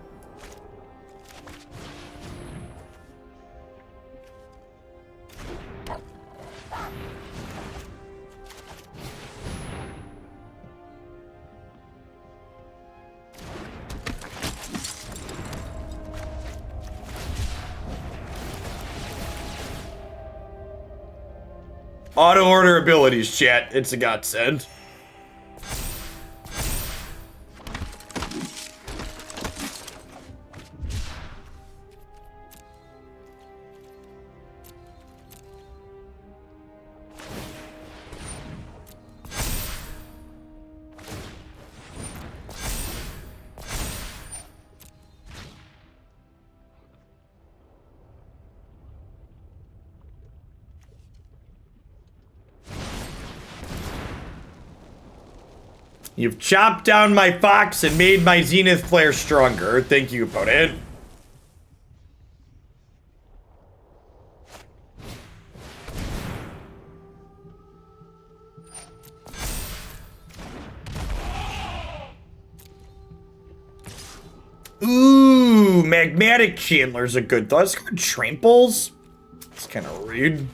Auto order abilities, chat. It's a godsend. You've chopped down my Fox and made my Zenith Flare stronger. Thank you, opponent. Ooh, Magmatic Chandler's a good thought. It's called Tramples. It's kind of rude.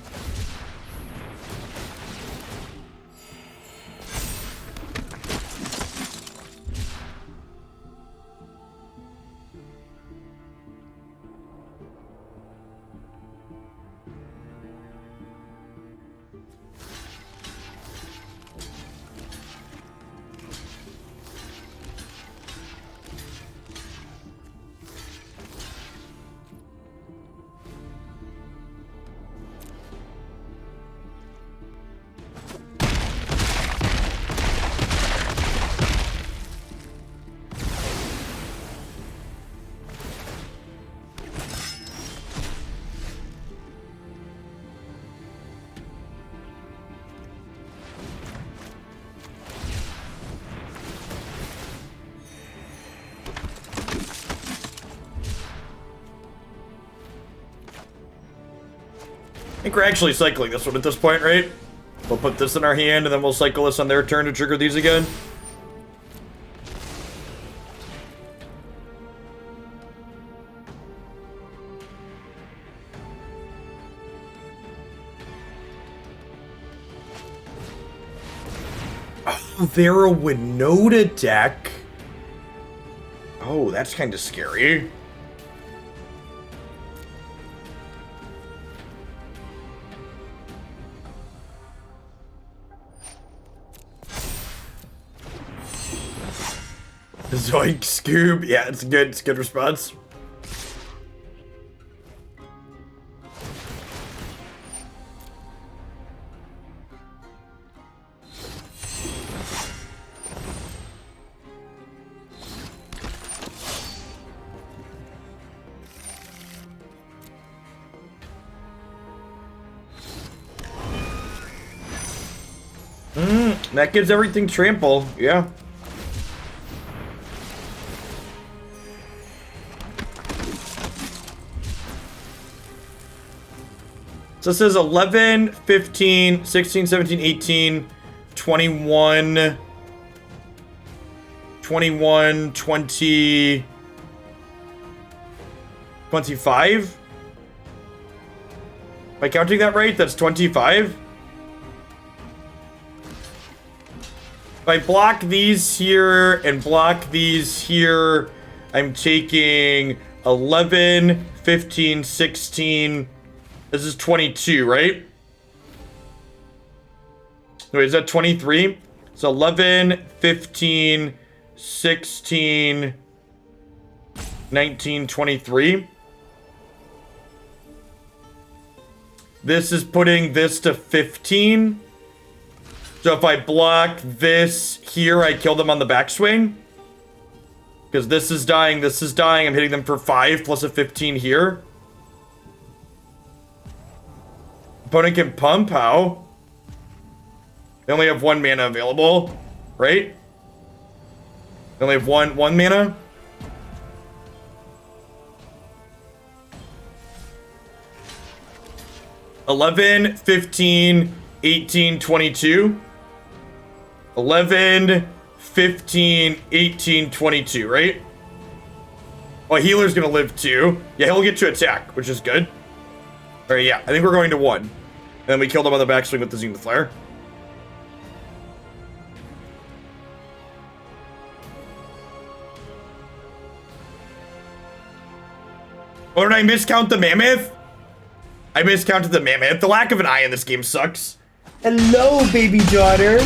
I think we're actually cycling this one at this point, right? We'll put this in our hand, and then we'll cycle this on their turn to trigger these again. Oh, they're a Winota deck. Oh, that's kind of scary. Zoink, Scoob. Yeah, it's a good response. That gives everything trample, yeah. So it says 11, 15, 16, 17, 18, 21, 21, 20, 25? Am I counting that right? That's 25? If I block these here and block these here, I'm taking 11, 15, 16... This is 22, right? Wait, is that 23? It's 11, 15, 16, 19, 23. This is putting this to 15. So if I block this here, I kill them on the backswing. Because this is dying, I'm hitting them for 5 plus a 15 here. Opponent can pump, how? They only have 1 mana available, right? They only have one mana? $11, 15, 18, 22. 11, 15, 18, 22, right? Well, Healer's gonna live too. Yeah, he'll get to attack, which is good. Alright, yeah, I think we're going to 1. And then we killed him on the backswing with the Zenith Flare. Or did I miscount the Mammoth? I miscounted the Mammoth. The lack of an eye in this game sucks. Hello, baby daughter.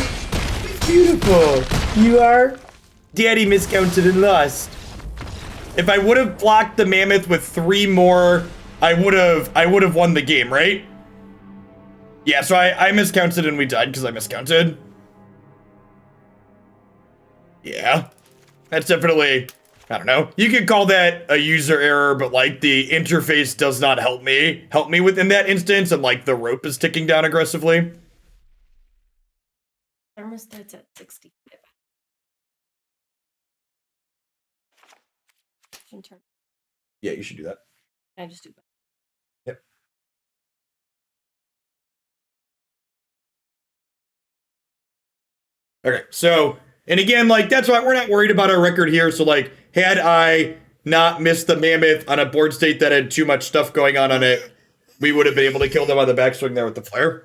Beautiful. You are? Daddy miscounted and lost. If I would have blocked the Mammoth with 3 more, I would have won the game, right? Yeah, so I miscounted and we died because I miscounted. Yeah. That's definitely, I don't know. You could call that a user error, but like the interface does not help me within that instance, and like the rope is ticking down aggressively. Thermostat's at 60. Yeah, you should do that. I just do that. Yep. Okay, so, and again, like, that's why we're not worried about our record here. So, like, had I not miss the mammoth on a board state that had too much stuff going on it, we would have been able to kill them on the backswing there with the flare.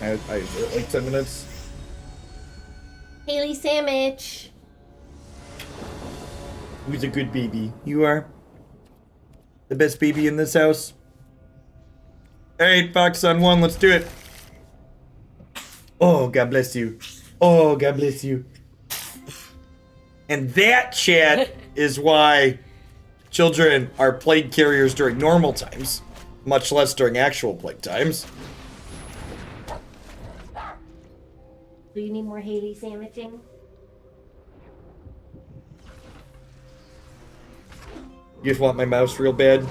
I like 10 minutes. Haley Sandwich. Who's a good baby? You are the best baby in this house. Alright, Fox on 1, let's do it. Oh, God bless you. Oh, God bless you. And that, chat, is why children are plague carriers during normal times, much less during actual plague times. Do you need more Haley sandwiching? You just want my mouse real bad?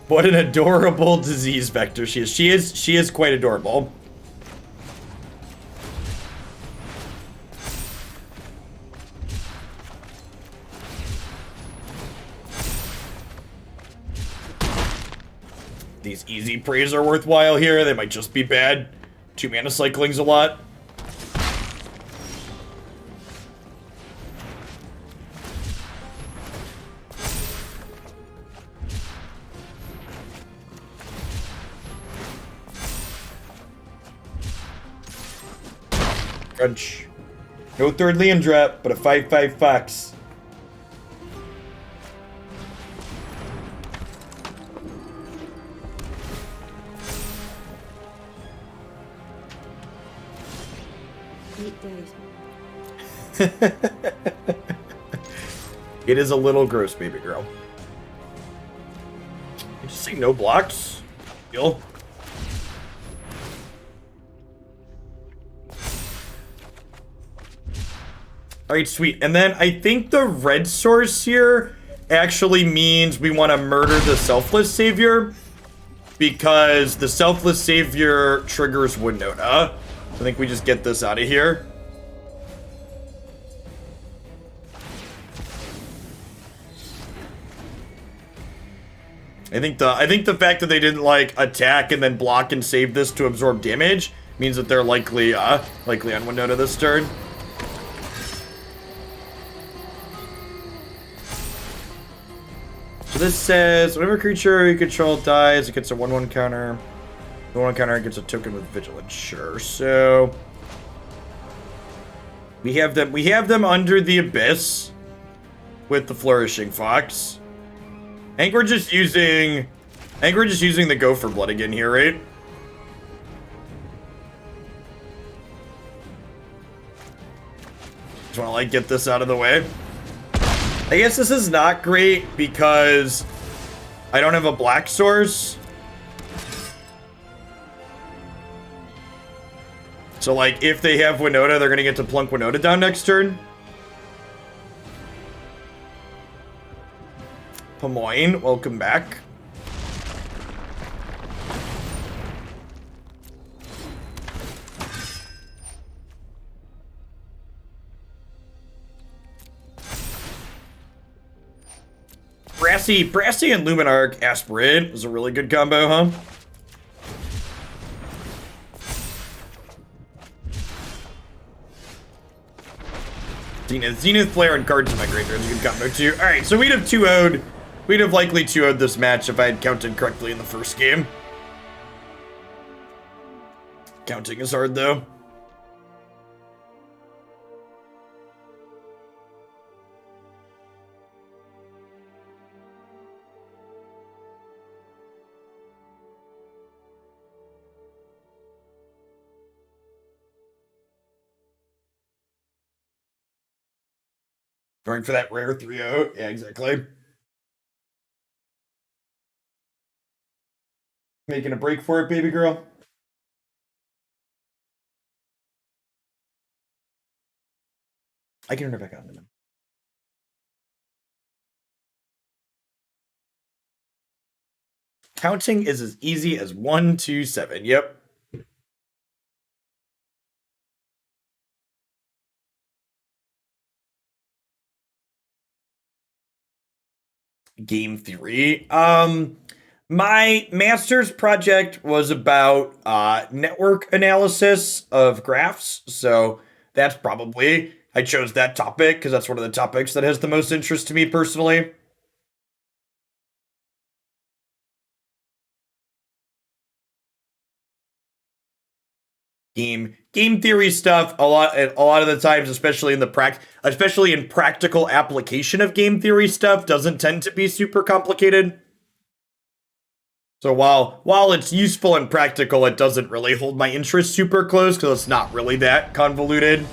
What an adorable disease vector she is. She is quite adorable. These easy prays are worthwhile here. They might just be bad. 2 mana cycling's a lot. Crunch. No third land drop, but a 5/5 Fox. Eat daddy's. It is a little gross, baby girl. You just say no blocks? Deal. Alright, sweet. And then I think the red source here actually means we want to murder the Selfless Savior, because the Selfless Savior triggers Winota. I think we just get this out of here. I think the fact that they didn't like attack and then block and save this to absorb damage means that they're likely on Winota this turn. So this says, whenever creature you control dies, it gets a 1/1 counter. The 1/1 counter gets a token with Vigilance. Sure. So we have them under the Abyss with the Flourishing Fox. I think we're just using the Go for Blood again here, right? Just want to like get this out of the way. I guess this is not great because I don't have a black source. So, like, if they have Winota, they're going to get to plunk Winota down next turn. Pomoyne, welcome back. Brassy and Luminarch Aspirant is a really good combo, huh? Zenith Flare and cards in my graveyard is a good combo too. Alright, so we'd have likely 2-0'd this match if I had counted correctly in the first game. Counting is hard though. Going for that rare 3-0. Yeah, exactly. Making a break for it, baby girl. I can turn it back on. Counting is as easy as 1, 2, 7. Yep. game theory. My master's project was about network analysis of graphs, so that's probably, I chose that topic because that's one of the topics that has the most interest to me personally. Game theory stuff a lot of the times, especially in practical application of game theory stuff, doesn't tend to be super complicated. So while it's useful and practical, it doesn't really hold my interest super close because it's not really that convoluted.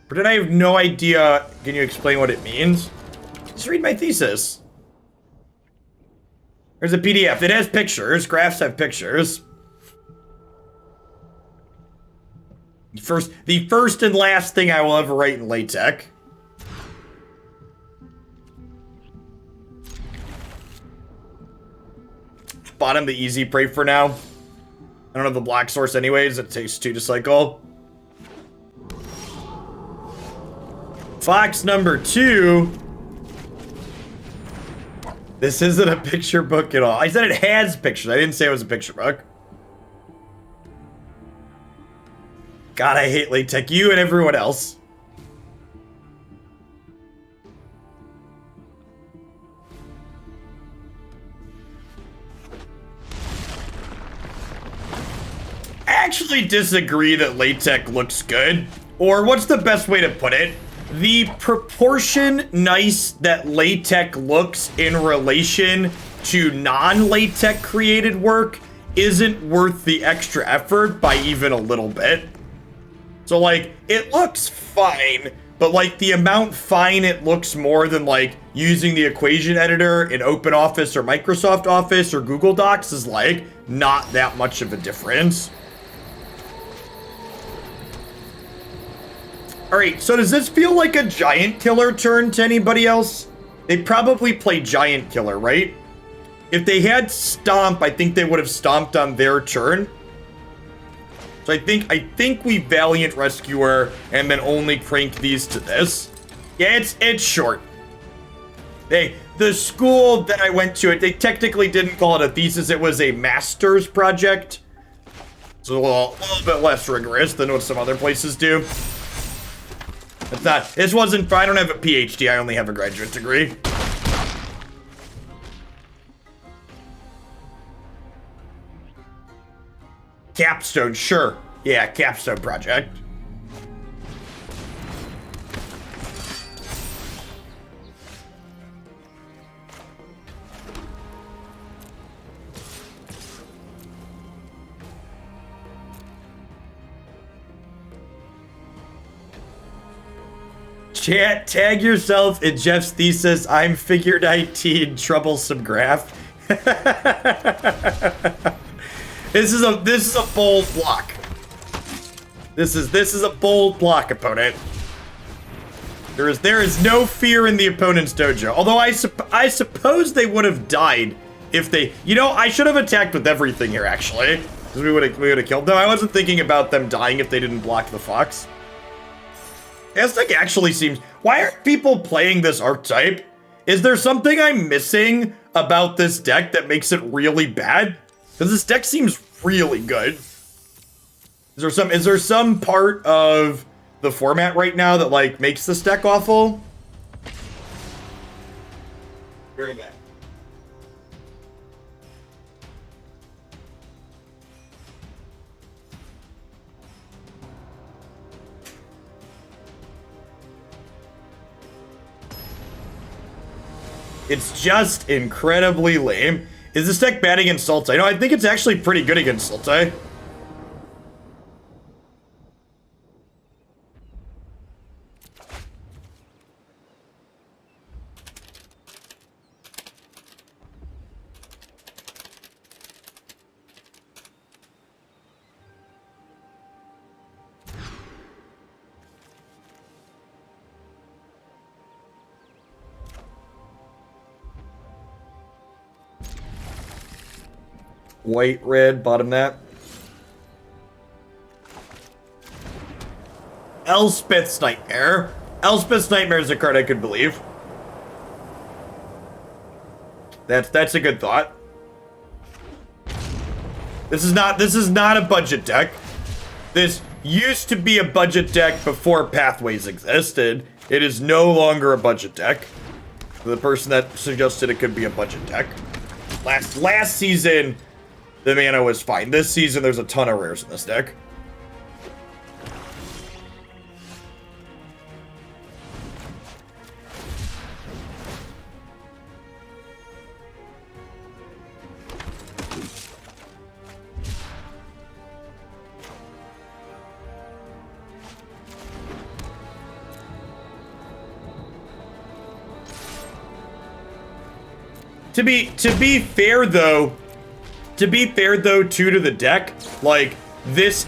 But then I have no idea. Can you explain what it means? Just read my thesis. There's a PDF. It has pictures. Graphs have pictures. The first and last thing I will ever write in LaTeX. Bottom the easy prey for now. I don't have the black source anyways. It takes 2 to cycle. Fox number 2. This isn't a picture book at all. I said it has pictures. I didn't say it was a picture book. God, I hate LaTeX. You and everyone else. I actually disagree that LaTeX looks good. Or what's the best way to put it? The proportion nice that LaTeX looks in relation to non-LaTeX created work isn't worth the extra effort by even a little bit. So like, it looks fine, but like the amount fine it looks more than like using the equation editor in OpenOffice or Microsoft Office or Google Docs is like not that much of a difference. Alright, so does this feel like a Giant Killer turn to anybody else? They probably play Giant Killer, right? If they had Stomp, I think they would have stomped on their turn. So I think we Valiant Rescuer and then only crank these to this. Yeah, it's short. The school that I went to, they technically didn't call it a thesis, it was a master's project. So a little bit less rigorous than what some other places do. It's not, this wasn't, I don't have a PhD, I only have a graduate degree. Capstone, sure. Yeah, capstone project. Chat, tag yourself in Jeff's thesis. I'm figured IT and troublesome graph. This is a bold block. This is a bold block, opponent. There is no fear in the opponent's dojo. Although I suppose they would have died if they. You know, I should have attacked with everything here actually, because we would have killed them. I wasn't thinking about them dying if they didn't block the fox. This deck actually seems. Why aren't people playing this archetype? Is there something I'm missing about this deck that makes it really bad? Because this deck seems really good. Is there some part of the format right now that like makes this deck awful? Very bad. It's just incredibly lame. Is this deck bad against Sultai? No, I think it's actually pretty good against Sultai. White, red, bottom that. Elspeth's Nightmare. Elspeth's Nightmare is a card I could believe. That's a good thought. This is not a budget deck. This used to be a budget deck before Pathways existed. It is no longer a budget deck. The person that suggested it could be a budget deck. Last season, the mana was fine. This season, there's a ton of rares in this deck. To be fair though, to the deck, like this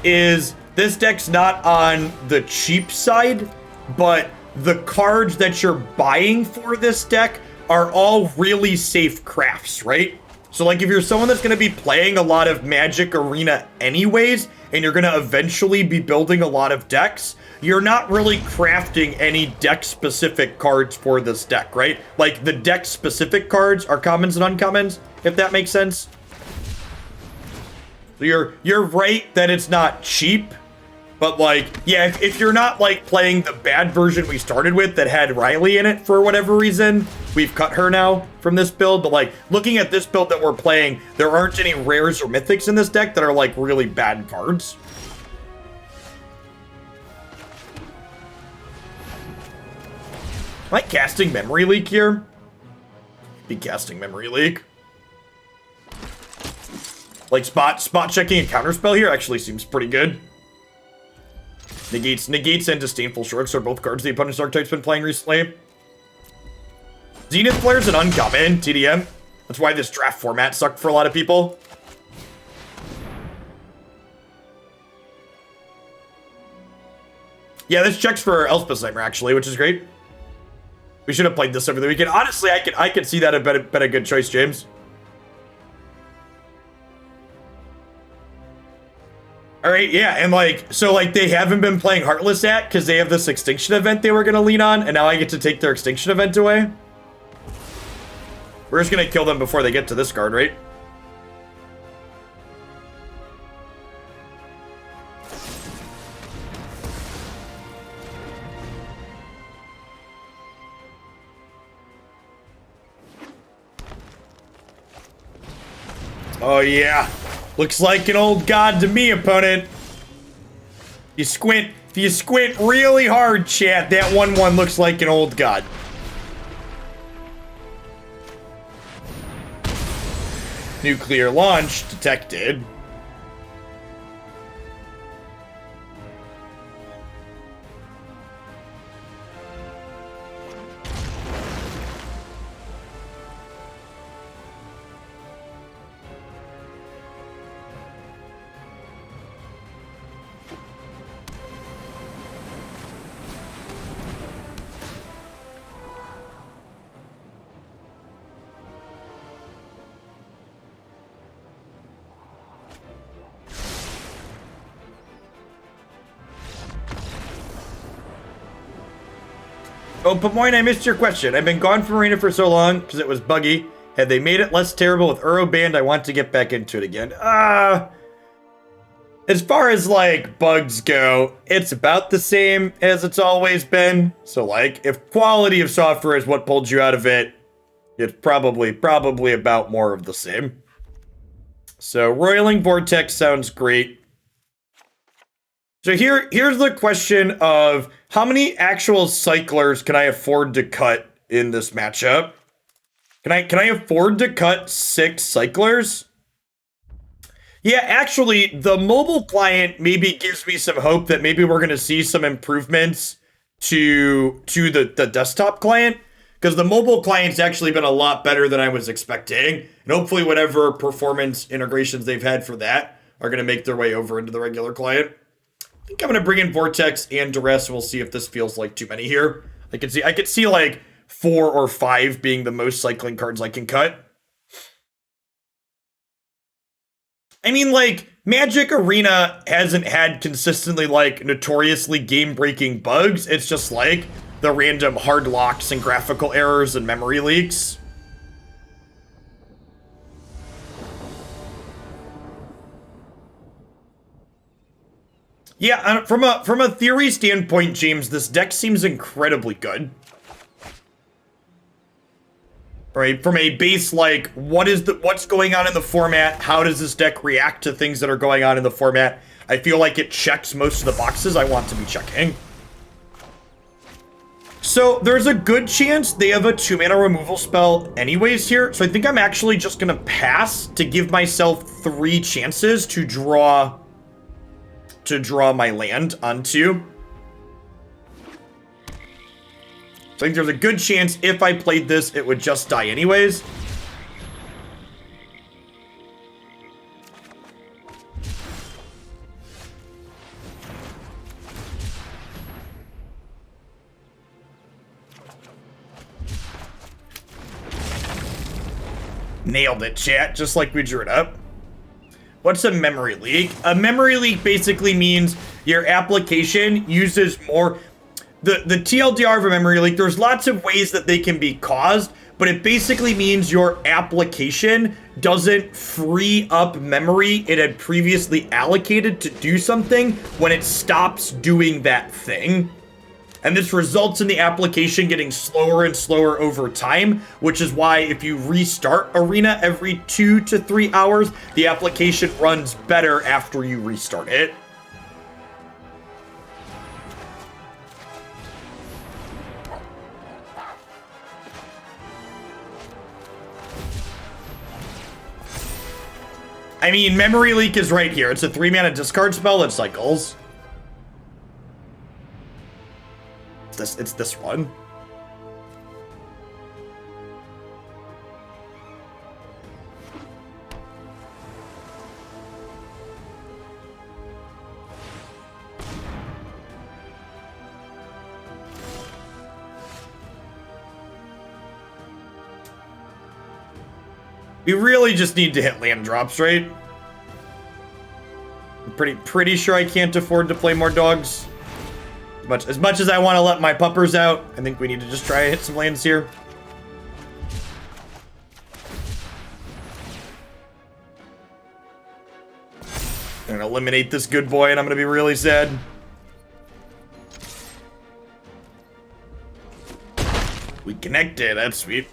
deck's not on the cheap side, but the cards that you're buying for this deck are all really safe crafts, right? So like if you're someone that's going to be playing a lot of Magic Arena anyways, and you're going to eventually be building a lot of decks, you're not really crafting any deck-specific cards for this deck, right? Like, the deck-specific cards are commons and uncommons, if that makes sense. So you're right that it's not cheap, but, like, yeah, if you're not, like, playing the bad version we started with that had Riley in it for whatever reason, we've cut her now from this build, but, like, looking at this build that we're playing, there aren't any rares or mythics in this deck that are, like, really bad cards. Am I casting Memory Leak here? Be casting Memory Leak. Like spot checking a counterspell here actually seems pretty good. Negates and Disdainful Shorts are both cards the opponent's archetype's been playing recently. Zenith Flare's an uncommon, TDM. That's why this draft format sucked for a lot of people. Yeah, this checks for Elspeth's Nightmare actually, which is great. We should have played this over the weekend. Honestly, I could see that have been a good choice, James. All right, yeah, and like, so like they haven't been playing Heartless at because they have this Extinction event they were going to lean on, and now I get to take their Extinction event away. We're just going to kill them before they get to this card, right? Oh yeah, looks like an old god to me, opponent. If you squint really hard, chat, that 1/1 looks like an old god. Nuclear launch detected. Oh, Pomoyne, I missed your question. I've been gone from Arena for so long because it was buggy. Had they made it less terrible with Uro banned, I want to get back into it again. As far as, like, bugs go, it's about the same as it's always been. So, like, if quality of software is what pulled you out of it, it's probably about more of the same. So, Roiling Vortex sounds great. So here's the question of how many actual cyclers can I afford to cut in this matchup? Can I afford to cut 6 cyclers? Yeah, actually, the mobile client maybe gives me some hope that maybe we're going to see some improvements to the desktop client, because the mobile client's actually been a lot better than I was expecting, and hopefully whatever performance integrations they've had for that are going to make their way over into the regular client. I think I'm going to bring in Vortex and Duress, and we'll see if this feels like too many here. I could see like 4 or 5 being the most cycling cards I can cut. I mean, like, Magic Arena hasn't had consistently, like, notoriously game-breaking bugs. It's just, like, the random hard locks and graphical errors and memory leaks. Yeah, from a theory standpoint, James, this deck seems incredibly good. Right, from a base, like, what's going on in the format? How does this deck react to things that are going on in the format? I feel like it checks most of the boxes I want to be checking. So there's a good chance they have a 2-mana removal spell anyways here. So I think I'm actually just gonna pass to give myself 3 chances to draw my land onto. So I think there's a good chance if I played this, it would just die anyways. Nailed it, chat, just like we drew it up. What's a memory leak? A memory leak basically means your application uses more... The TLDR of a memory leak, there's lots of ways that they can be caused, but it basically means your application doesn't free up memory it had previously allocated to do something when it stops doing that thing. And this results in the application getting slower and slower over time, which is why if you restart Arena every 2 to 3 hours, the application runs better after you restart it. I mean, Memory Leak is right here. It's a 3-mana discard spell that cycles. It's this one. We really just need to hit land drops, right? I'm pretty sure I can't afford to play more dogs. As much as I want to let my puppers out, I think we need to just try and hit some lands here. I'm gonna eliminate this good boy, and I'm gonna be really sad. We connected. That's sweet.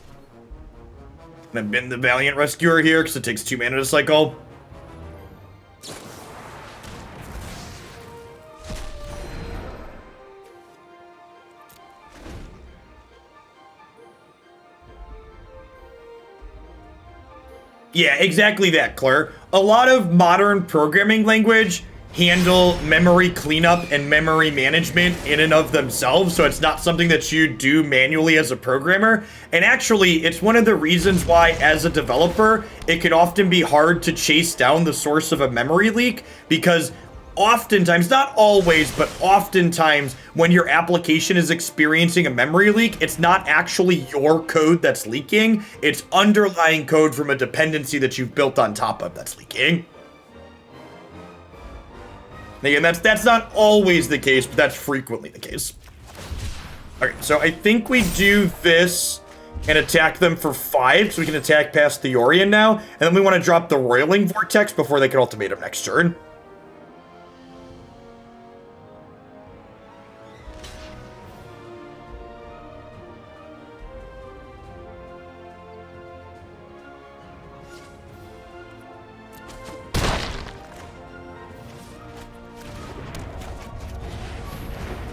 I've been the Valiant Rescuer here because it takes 2 mana to cycle. Yeah, exactly that, Claire. A lot of modern programming language handle memory cleanup and memory management in and of themselves, so it's not something that you do manually as a programmer. And actually, it's one of the reasons why, as a developer, it can often be hard to chase down the source of a memory leak, because oftentimes, not always, but oftentimes, when your application is experiencing a memory leak, it's not actually your code that's leaking, it's underlying code from a dependency that you've built on top of that's leaking. Again, that's not always the case, but that's frequently the case. Okay, so I think we do this and attack them for 5, so we can attack past the Orion now, and then we want to drop the Roiling Vortex before they can ultimatum next turn.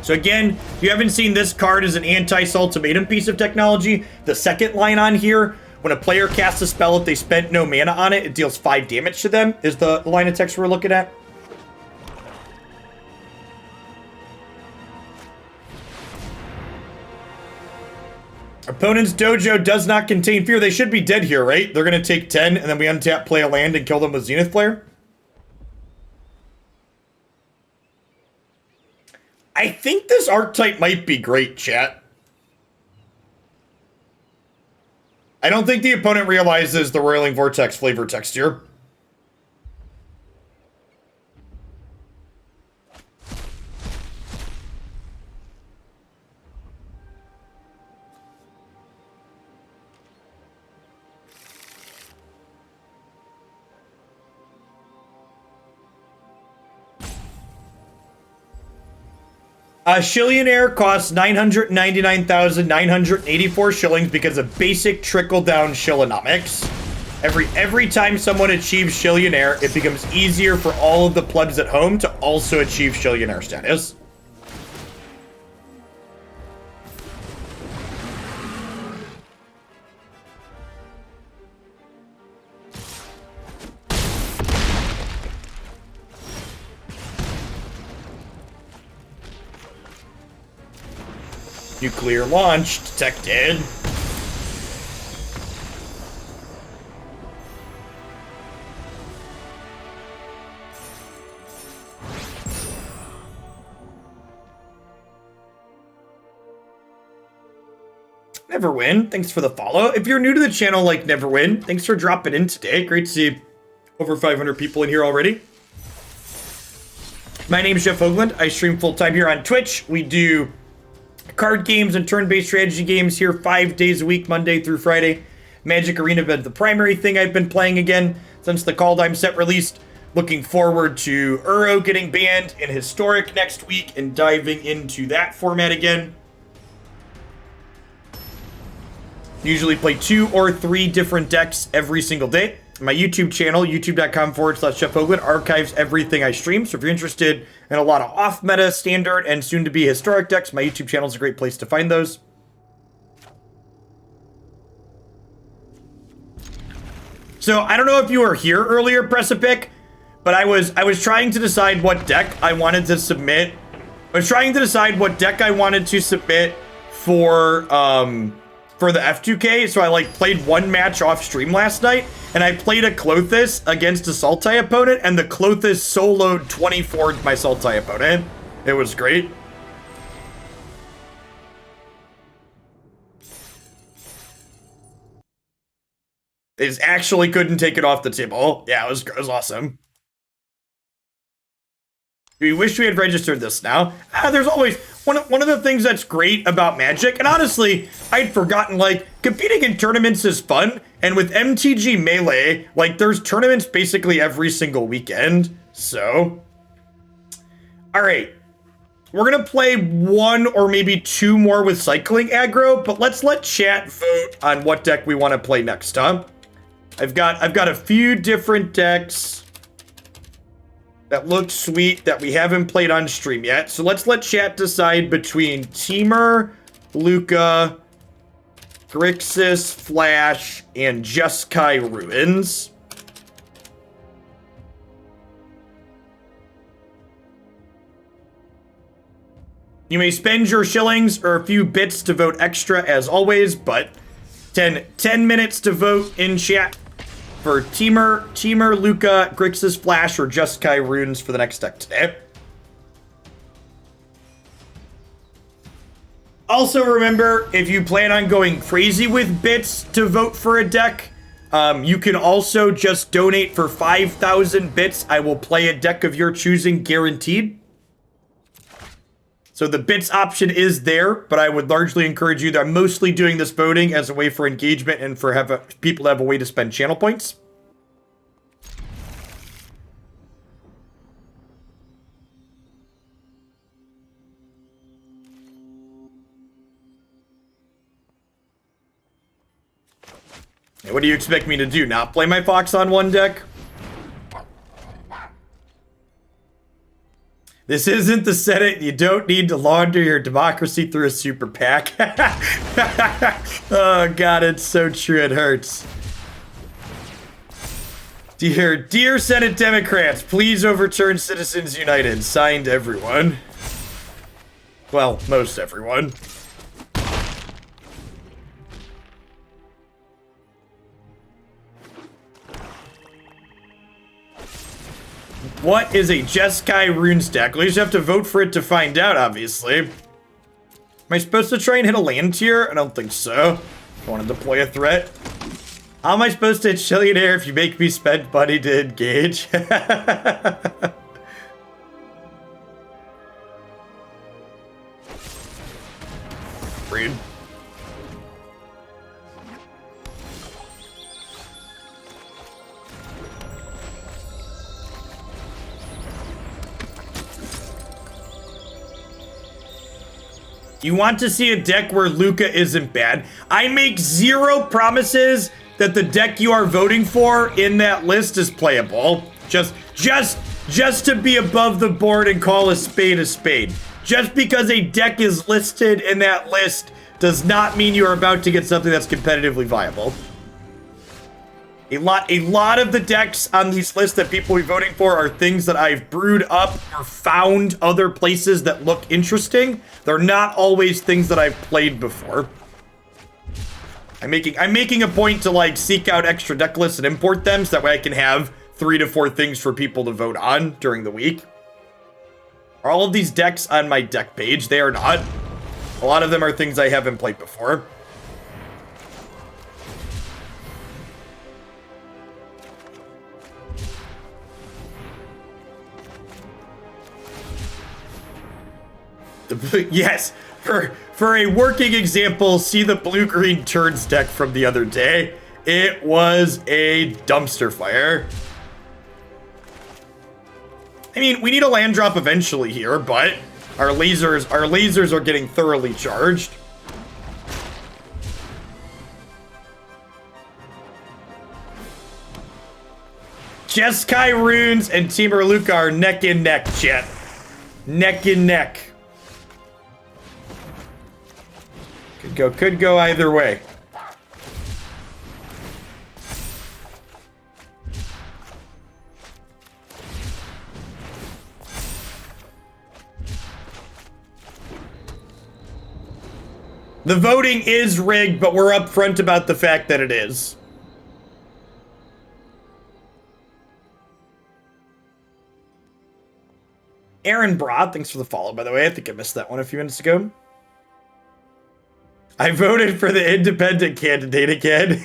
So again, if you haven't seen, this card is an anti-ultimatum piece of technology. The second line on here, when a player casts a spell, if they spent no mana on it, it deals 5 damage to them, is the line of text we're looking at. Opponent's dojo does not contain fear. They should be dead here, right? They're going to take 10, and then we untap, play a land, and kill them with Zenith Flare. I think this archetype might be great, chat. I don't think the opponent realizes the Roiling Vortex flavor text here. Shillionaire costs 999,984 shillings because of basic trickle-down shillonomics. Every time someone achieves Shillionaire, it becomes easier for all of the plebs at home to also achieve Shillionaire status. Nuclear launch detected. Neverwin, thanks for the follow. If you're new to the channel like Neverwin, thanks for dropping in today. Great to see over 500 people in here already. My name is Jeff Hoagland. I stream full-time here on Twitch. We do card games and turn-based strategy games here 5 days a week, Monday through Friday. Magic Arena been the primary thing I've been playing again since the Kaldheim set released. Looking forward to Uro getting banned in Historic next week and diving into that format again. Usually play 2 or 3 different decks every single day. My YouTube channel, youtube.com/Jeff Hoagland, archives everything I stream. So if you're interested in a lot of off-meta, standard, and soon-to-be historic decks, my YouTube channel is a great place to find those. So I don't know if you were here earlier, Press a Pick, but I was trying to decide what deck I wanted to submit. I was trying to decide what deck I wanted to submit for the F2K, so I played one match off stream last night, and I played a Klothys against a Sultai opponent, and the Klothys soloed 24'd my Sultai opponent. It was great. They just actually couldn't take it off the table. Yeah, it was awesome. We wish we had registered this now. There's always one of the things that's great about Magic, and honestly, I'd forgotten, competing in tournaments is fun, and with MTG Melee, there's tournaments basically every single weekend, so. Alright, we're gonna play 1 or maybe 2 more with cycling aggro, but let's let chat vote on what deck we want to play next, huh? I've got a few different decks that look sweet that we haven't played on stream yet. So let's let chat decide between Temur, Luca, Grixis, Flash, and Jeskai Ruins. You may spend your shillings or a few bits to vote extra as always, but 10 minutes to vote in chat for Temur, Luca, Grixis, Flash, or Jeskai Runes for the next deck today. Also remember, if you plan on going crazy with bits to vote for a deck, you can also just donate for 5,000 bits. I will play a deck of your choosing guaranteed. So the bits option is there, but I would largely encourage you that I'm mostly doing this voting as a way for engagement and for people to have a way to spend channel points. Hey, what do you expect me to do? Not play my Fox on one deck? This isn't the Senate. You don't need to launder your democracy through a super PAC. Oh, God, it's so true. It hurts. Dear Senate Democrats, please overturn Citizens United. Signed, everyone. Well, most everyone. What is a Jeskai Runes deck? Well, you just have to vote for it to find out, obviously. Am I supposed to try and hit a land tier? I don't think so. I want to deploy a threat. How am I supposed to hit Shillionaire if you make me spend money to engage? Rude. You want to see a deck where Luca isn't bad. I make zero promises that the deck you are voting for in that list is playable. Just to be above the board and call a spade a spade. Just because a deck is listed in that list does not mean you are about to get something that's competitively viable. A lot of the decks on these lists that people will be voting for are things that I've brewed up or found other places that look interesting. They're not always things that I've played before. I'm making a point to like seek out extra deck lists and import them so that way I can have 3 to 4 things for people to vote on during the week. Are all of these decks on my deck page? They are not. A lot of them are things I haven't played before. Yes, for a working example, see the blue-green turns deck from the other day. It was a dumpster fire. I mean, we need a land drop eventually here, but our lasers are getting thoroughly charged. Jeskai Runes and Temur Luca are neck and neck, chat. Neck and neck. Could go either way. The voting is rigged, but we're upfront about the fact that it is. Aaron Broad, thanks for the follow, by the way. I think I missed that one a few minutes ago. I voted for the independent candidate again.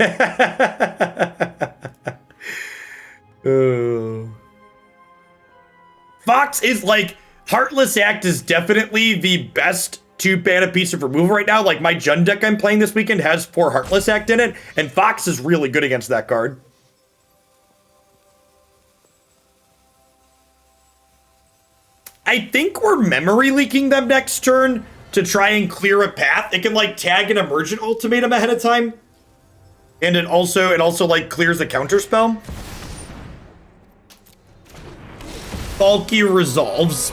Fox is like, Heartless Act is definitely the best 2-mana piece of removal right now. Like my Jund deck I'm playing this weekend has 4 Heartless Act in it, and Fox is really good against that card. I think we're memory leaking them next turn to try and clear a path. It can like tag an emergent ultimatum ahead of time. And it also like clears a counter spell. Bulky resolves.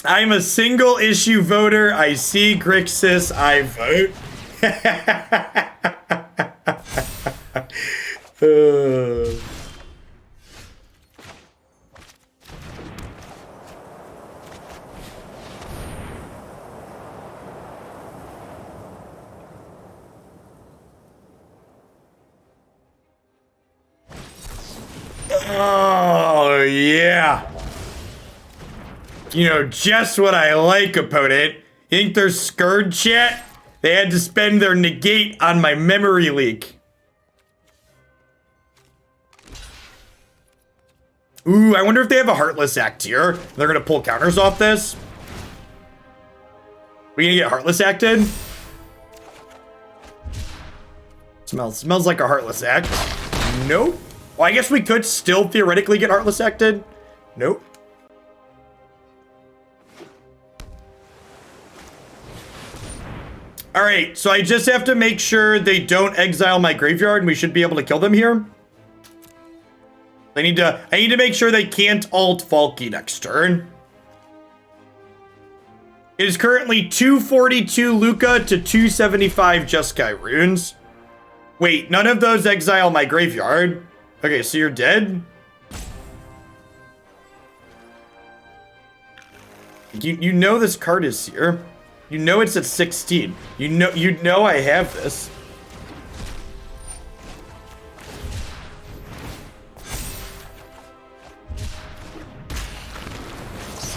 I'm a single issue voter. I see Grixis, I vote. Oh, yeah. You know, just what I like, opponent. You think they're scared, chat? They had to spend their negate on my memory leak. Ooh, I wonder if they have a Heartless Act here. They're gonna pull counters off this. We gonna get Heartless Acted? Smells like a Heartless Act. Nope. Well, I guess we could still theoretically get Heartless Acted. Nope. All right, so I just have to make sure they don't exile my graveyard, and we should be able to kill them here. I need to make sure they can't alt Falky next turn. It is currently 242 Luca to 275 Jeskai Runes. Wait, none of those exile my graveyard. Okay, so you're dead? You know this card is here. You know it's at 16. You know I have this.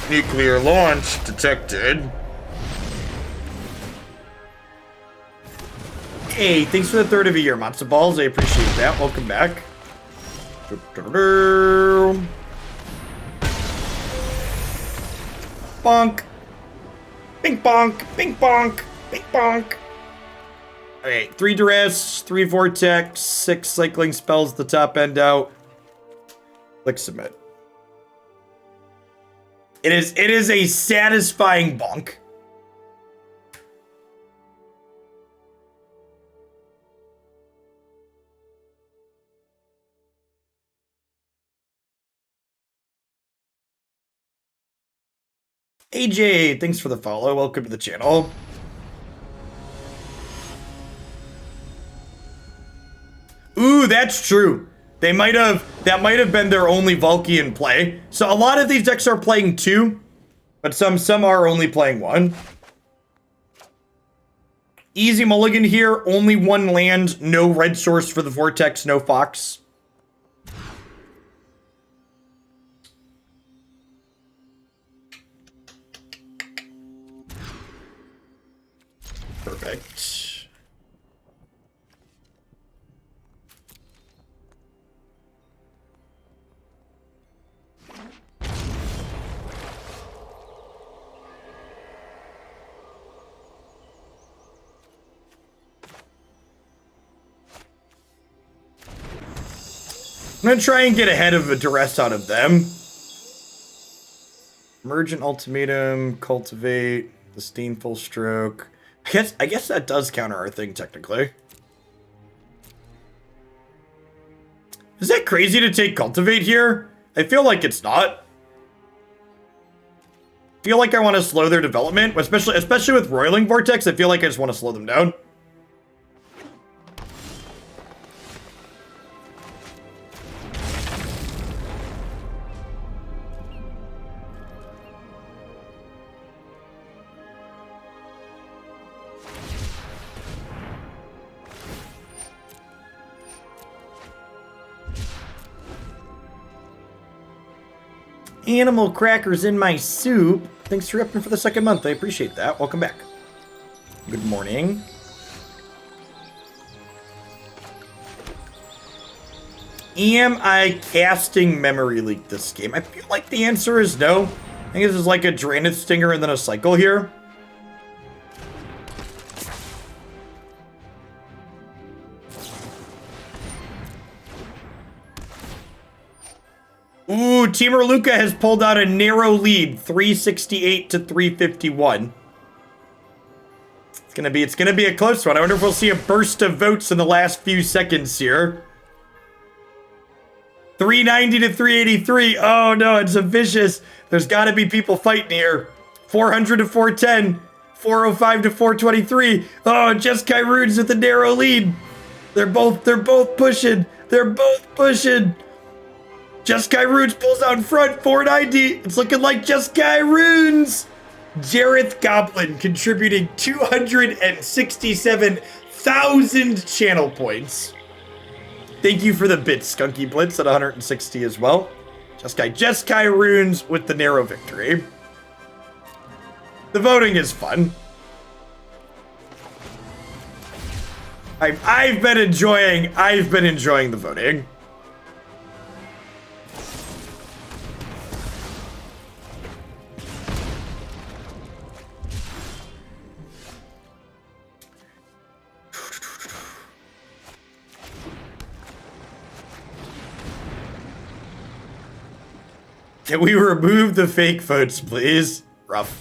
Nuclear launch detected. Hey, thanks for the 3rd of a year, Matzo Balls. I appreciate that. Welcome back. Bonk. Bing bonk. Bing bonk. Bing bonk. Alright, 3 Duress, 3 Vortex, 6 cycling spells the top end out. Click submit. It is a satisfying bonk. AJ, thanks for the follow. Welcome to the channel. Ooh, that's true. That might have been their only Valky play. So a lot of these decks are playing 2, but some are only playing 1. Easy mulligan here, only 1 land, no red source for the Vortex, no Fox. Perfect. I'm gonna try and get ahead of a Duress out of them. Emergent Ultimatum, Cultivate, the Full Stroke. I guess that does counter our thing, technically. Is that crazy to take Cultivate here? I feel like it's not. I feel like I want to slow their development, especially with Roiling Vortex. I feel like I just want to slow them down. Animal crackers in my soup. Thanks for upping for the 2nd month. I appreciate that. Welcome back. Good morning. Am I casting Memory Leak this game? I feel like the answer is no. I think this is like a Drannith Stinger and then a cycle here. Ooh, Teamer Luca has pulled out a narrow lead, 368 to 351. It's gonna be a close one. I wonder if we'll see a burst of votes in the last few seconds here. 390 to 383. Oh no, it's a vicious. There's got to be people fighting here. 400 to 410. 405 to 423. Oh, just Kyroons with the narrow lead. They're both pushing. They're both pushing. Just Kyroons pulls out in front, 490. It's looking like Just Kyroons. Jareth Goblin contributing 267,000 channel points. Thank you for the bit, Skunky Blitz at 160 as well. Just Kyroons with the narrow victory. The voting is fun. I've been enjoying the voting. Can we remove the fake votes, please? Rough.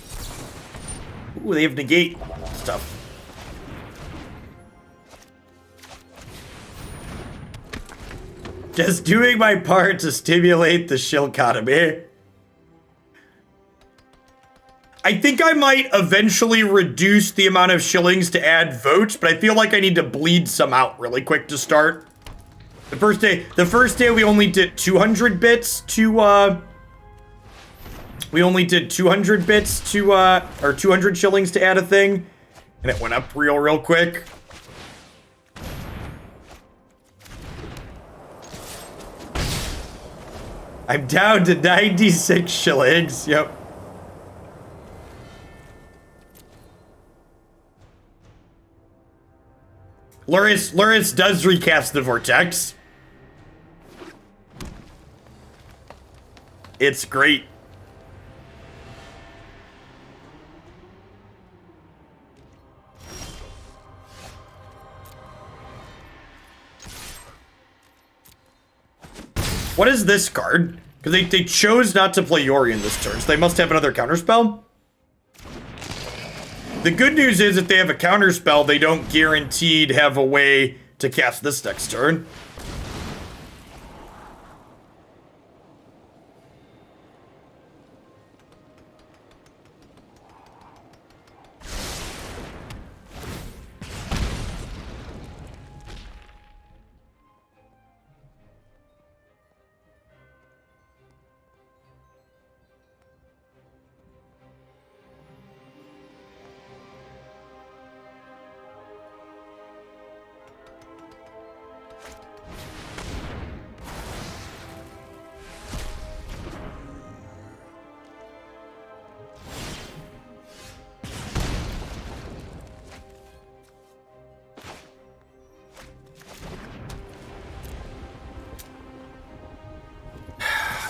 Ooh, they have negate stuff. Just doing my part to stimulate the shilcotomy. I think I might eventually reduce the amount of shillings to add votes, but I feel like I need to bleed some out really quick to start. The first day we only did 200 bits to, we only did 200 bits to, or 200 shillings to add a thing, and it went up real quick. I'm down to 96 shillings, yep. Lurrus does recast the Vortex. It's great. What is this card? Because they chose not to play Yorion this turn, so they must have another counterspell. The good news is if they have a counterspell, they don't guaranteed have a way to cast this next turn.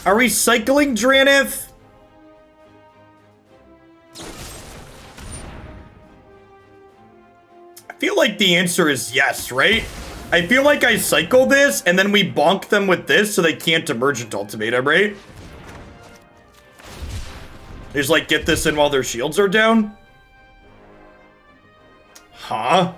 Are we cycling Drannith? I feel like the answer is yes, right? I feel like I cycle this, and then we bonk them with this so they can't emergent ultimatum, right? Just like get this in while their shields are down? Huh?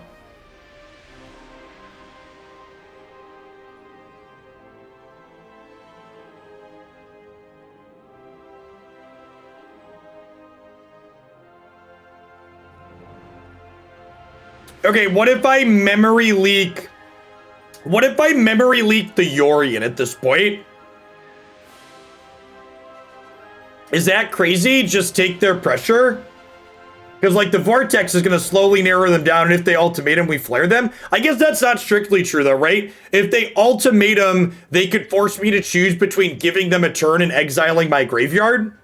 Okay, what if I memory leak? What if I memory leak the Yorion at this point? Is that crazy? Just take their pressure? Because, like, the Vortex is going to slowly narrow them down, and if they ultimatum, we flare them? I guess that's not strictly true, though, right? If they ultimatum, they could force me to choose between giving them a turn and exiling my graveyard.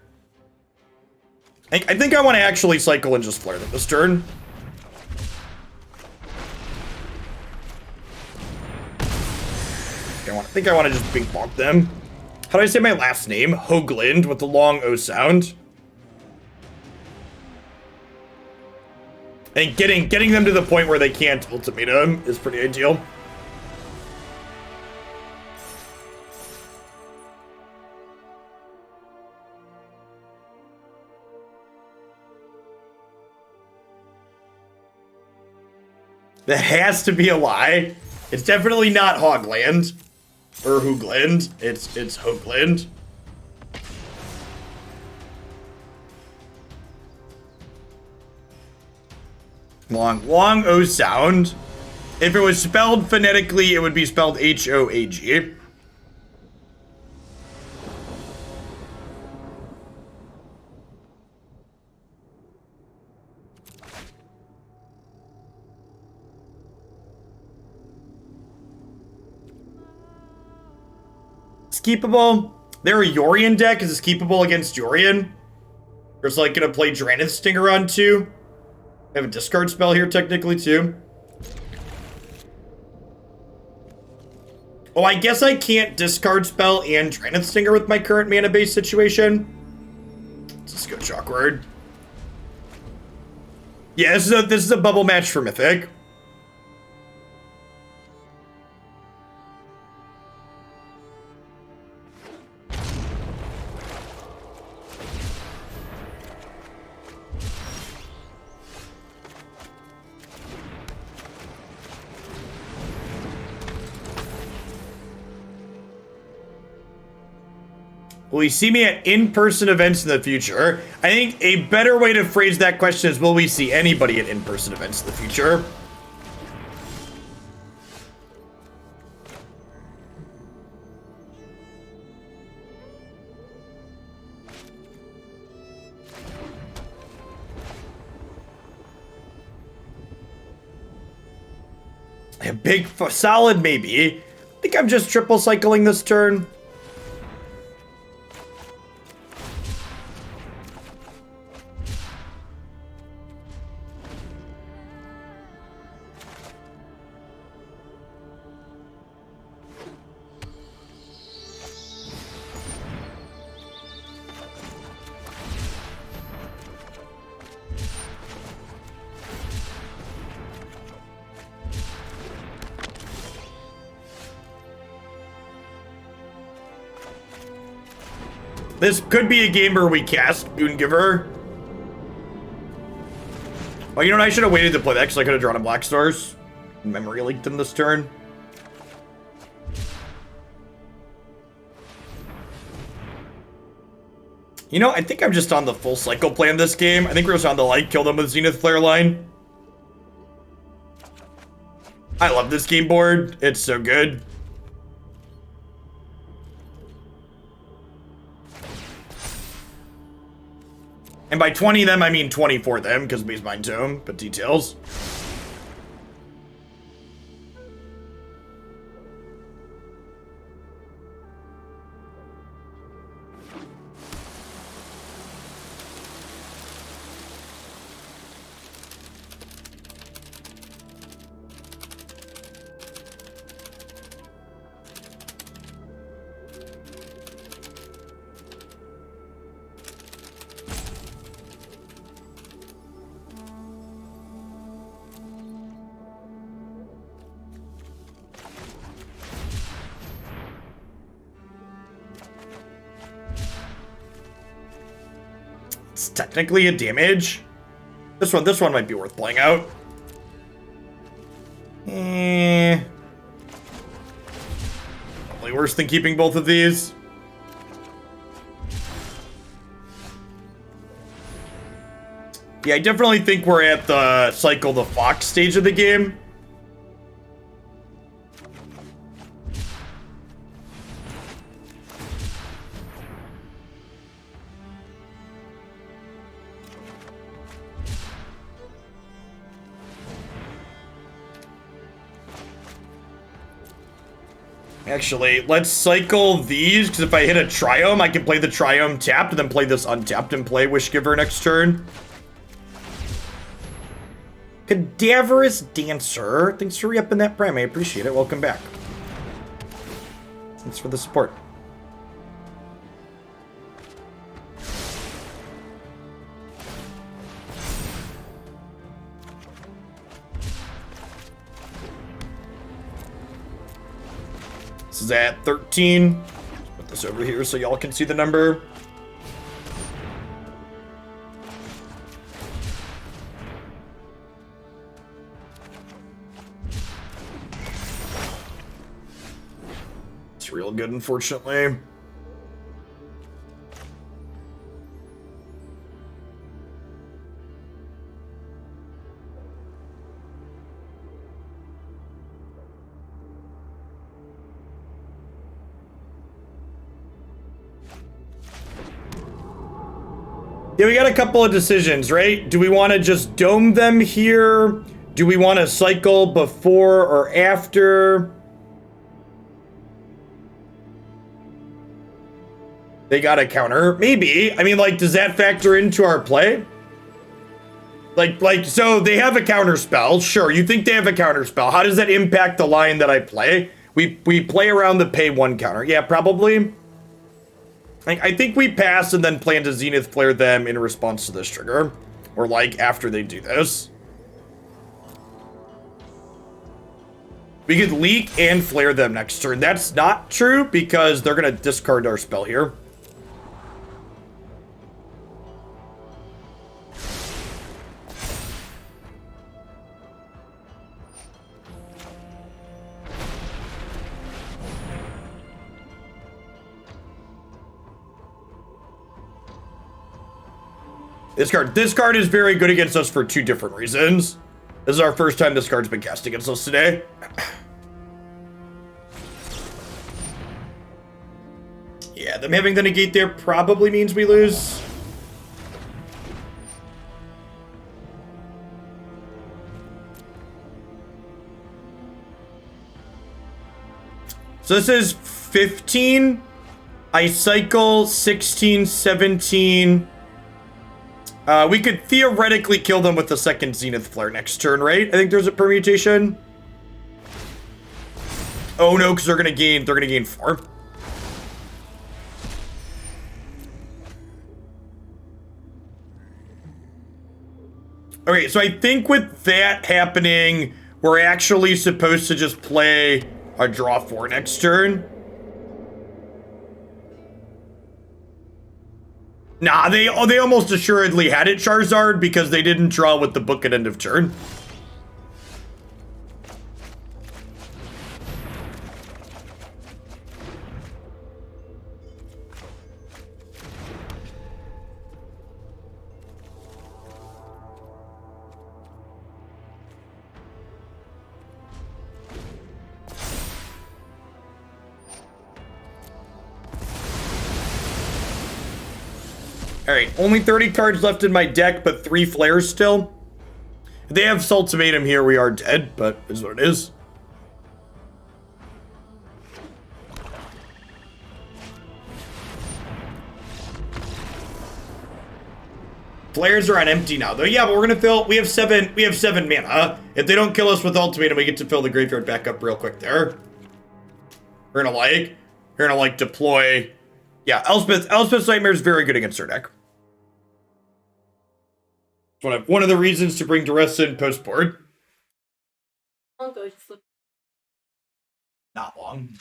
I think I want to actually cycle and just flare them this turn. I think I want to just big bonk them. How do I say my last name? Hoagland with the long O sound. And getting them to the point where they can't ultimatum is pretty ideal. That has to be a lie. It's definitely not Hogland. Or Hoogland. It's Hoagland. Long O sound. If it was spelled phonetically, it would be spelled H-O-A-G. It's keepable. Their Yorion deck is keepable against Yorion. There's like gonna play Drannith Stinger on 2. I have a discard spell here technically too. Oh, I guess I can't discard spell and Drannith Stinger with my current mana base situation. Let's just go Chalkward. Yeah, this is a bubble match for Mythic. Will we see me at in-person events in the future? I think a better way to phrase that question is, will we see anybody at in-person events in the future? A big, solid maybe. I think I'm just triple cycling this turn. This could be a game where we cast Boon Giver. Oh, you know what? I should have waited to play that because I could have drawn a Black Stars. Memory leaked them this turn. You know, I think I'm just on the full cycle plan this game. I think we're just on the like, kill them with Zenith Flare line. I love this game board. It's so good. And by 20 them, I mean 20 for them, because Beast Mind Tome, but details. It's technically a damage. This one might be worth playing out. Probably worse than keeping both of these. Yeah, I definitely think we're at the cycle the Fox stage of the game. Actually, let's cycle these, because if I hit a Triome, I can play the Triome tapped, and then play this untapped and play Wishgiver next turn. Cadaverous Dancer. Thanks for re-upping that prime. I appreciate it. Welcome back. Thanks for the support. This is at 13. Put this over here so y'all can see the number. It's real good, unfortunately. Yeah, we got a couple of decisions, right? Do we want to just dome them here? Do we want to cycle before or after? They got a counter. Maybe. I mean, like, does that factor into our play? Like, so they have a counter spell. Sure, you think they have a counter spell. How does that impact the line that I play? We play around the pay one counter. Yeah, probably. I think we pass and then plan to Zenith Flare them in response to this trigger. Or, like, after they do this. We could leak and flare them next turn. That's not true because they're going to discard our spell here. This card is very good against us for two different reasons. This is our first time this card's been cast against us today. Yeah, them having the negate there probably means we lose. So this is 15. I cycle 16, 17. We could theoretically kill them with the second Zenith Flare next turn, right? I think there's a permutation. Oh no, because they're gonna gain 4. Okay, so I think with that happening, we're actually supposed to just play a draw 4 next turn. Nah, they almost assuredly had it Charizard because they didn't draw with the book at end of turn. Alright, only 30 cards left in my deck, but 3 flares still. If they have ultimatum here, we are dead, but is what it is. Flares are on empty now, though. Yeah, but we're gonna fill. We have seven mana. If they don't kill us with ultimatum, we get to fill the graveyard back up real quick there. We're gonna like deploy. Yeah, Elspeth's Nightmare is very good against her deck. One of the reasons to bring Duress in post board. I'll go just look Not long.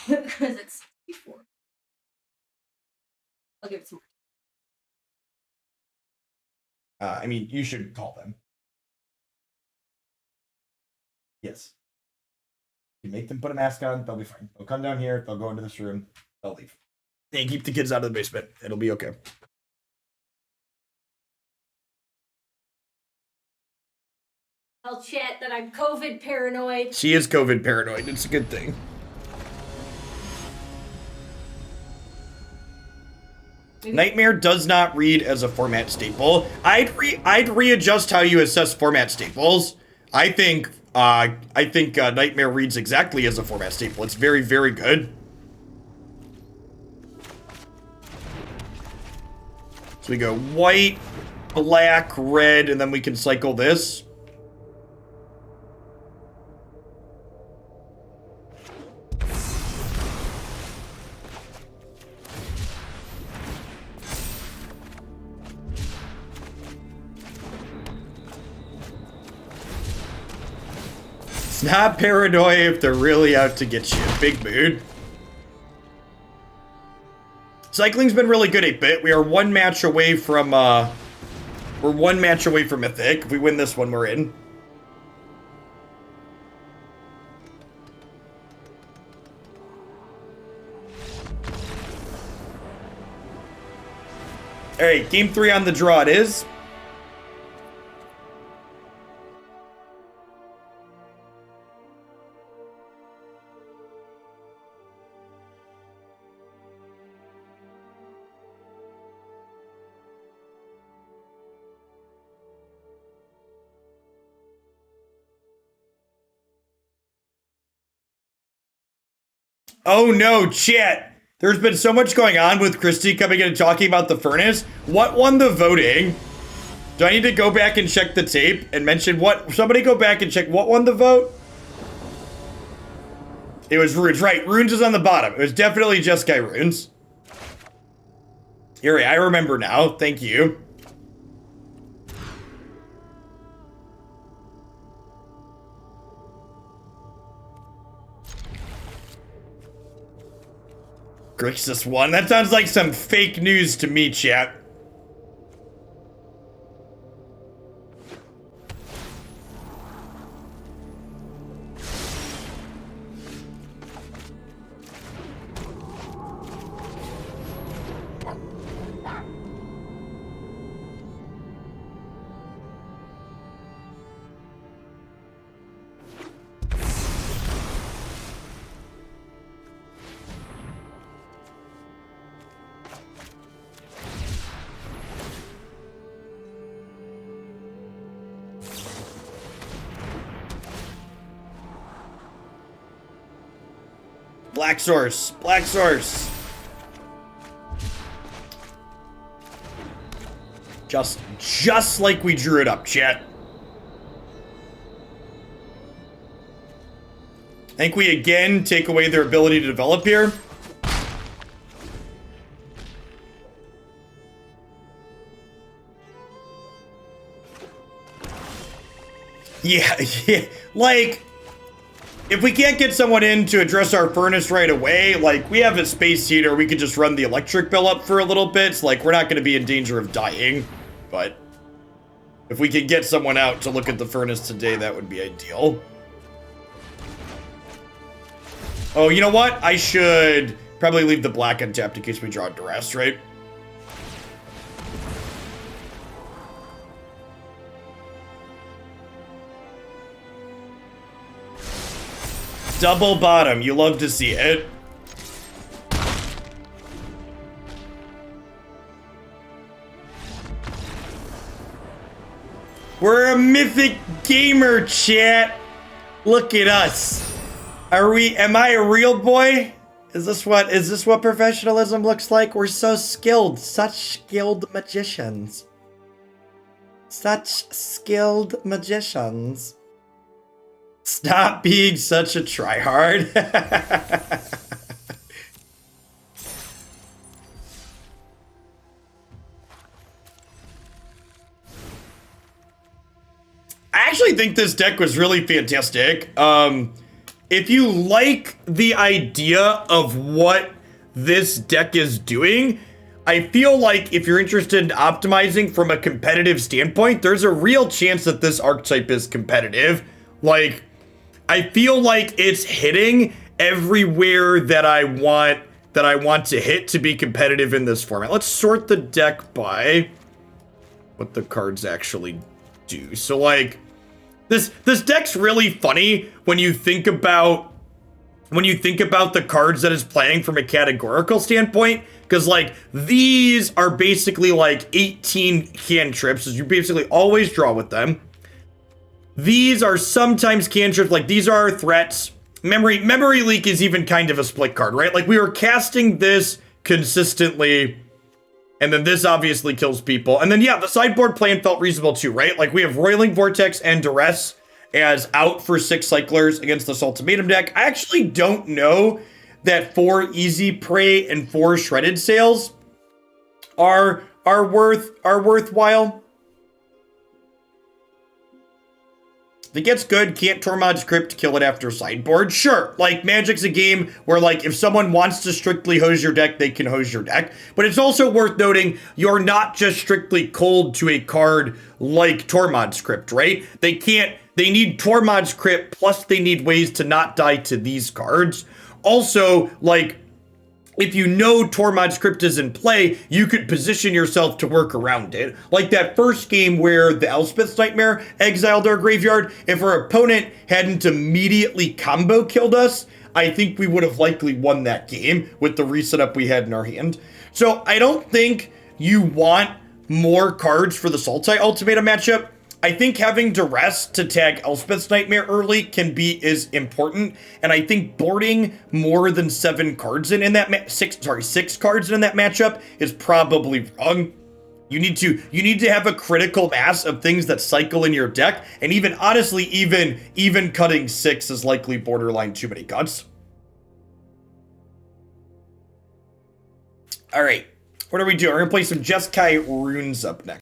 because it's before. I'll give it some. I mean, you should call them. Yes. You make them put a mask on, they'll be fine. They'll come down here, they'll go into this room, they'll leave. And keep the kids out of the basement. It'll be okay. I'll chat that I'm COVID paranoid. She is COVID paranoid. It's a good thing. Nightmare does not read as a format staple. I'd readjust how you assess format staples. I think Nightmare reads exactly as a format staple. It's very, very good. So we go white, black, red, and then we can cycle this. It's not paranoia if they're really out to get you. Big mood. Cycling's been really good 8-bit. We are one match away from Mythic. If we win this one, we're in. Alright, game 3 on the draw it is. Oh no, chat. There's been so much going on with Christy coming in and talking about the furnace. What won the voting? Do I need to go back and check the tape and mention what? Somebody go back and check what won the vote? It was Runes, right. Runes is on the bottom. It was definitely just Guy Runes. Here, I remember now. Thank you. Grixis won. That sounds like some fake news to me, chat. Black source. Black source. Just like we drew it up, chat. I think we again take away their ability to develop here. Yeah, like if we can't get someone in to address our furnace right away, like, we have a space heater, we could just run the electric bill up for a little bit. So, like, we're not going to be in danger of dying. But if we could get someone out to look at the furnace today, that would be ideal. Oh, you know what? I should probably leave the black untapped in case we draw Duress, right? Double bottom. You love to see it. We're a mythic gamer, chat. Look at us. Am I a real boy? Is this what professionalism looks like? We're so skilled. Such skilled magicians. Such skilled magicians. Stop being such a tryhard. I actually think this deck was really fantastic. If you like the idea of what this deck is doing, I feel like if you're interested in optimizing from a competitive standpoint, there's a real chance that this archetype is competitive. Like, I feel like it's hitting everywhere that I want to hit to be competitive in this format. Let's sort the deck by what the cards actually do. So, like, this deck's really funny when you think about the cards that it's playing from a categorical standpoint, because, like, these are basically like 18 cantrips, so you basically always draw with them. These are sometimes cantrips, like these are our threats. Memory Leak is even kind of a split card, right? Like, we were casting this consistently, and then this obviously kills people. And then, yeah, the sideboard plan felt reasonable too, right? Like, we have Roiling Vortex and Duress as out for 6 cyclers against this ultimatum deck. I actually don't know that 4 easy prey and 4 shredded sails are worthwhile. If it gets good, can't Tormod's Crypt kill it after sideboard? Sure, like, Magic's a game where, like, if someone wants to strictly hose your deck, they can hose your deck. But it's also worth noting, you're not just strictly cold to a card like Tormod's Crypt, right? They need Tormod's Crypt, plus they need ways to not die to these cards. Also, like, if you know Tormod's Crypt is in play, you could position yourself to work around it. Like that first game where the Elspeth's Nightmare exiled our graveyard, if our opponent hadn't immediately combo killed us, I think we would have likely won that game with the reset up we had in our hand. So I don't think you want more cards for the Sultai Ultimatum matchup. I think having Duress to tag Elspeth's Nightmare early is important, and I think boarding more than 7 cards in that 6 cards in that matchup is probably wrong. You need to have a critical mass of things that cycle in your deck, and even honestly, even cutting 6 is likely borderline too many cuts. All right, what are we doing? We're gonna play some Jeskai runes up next.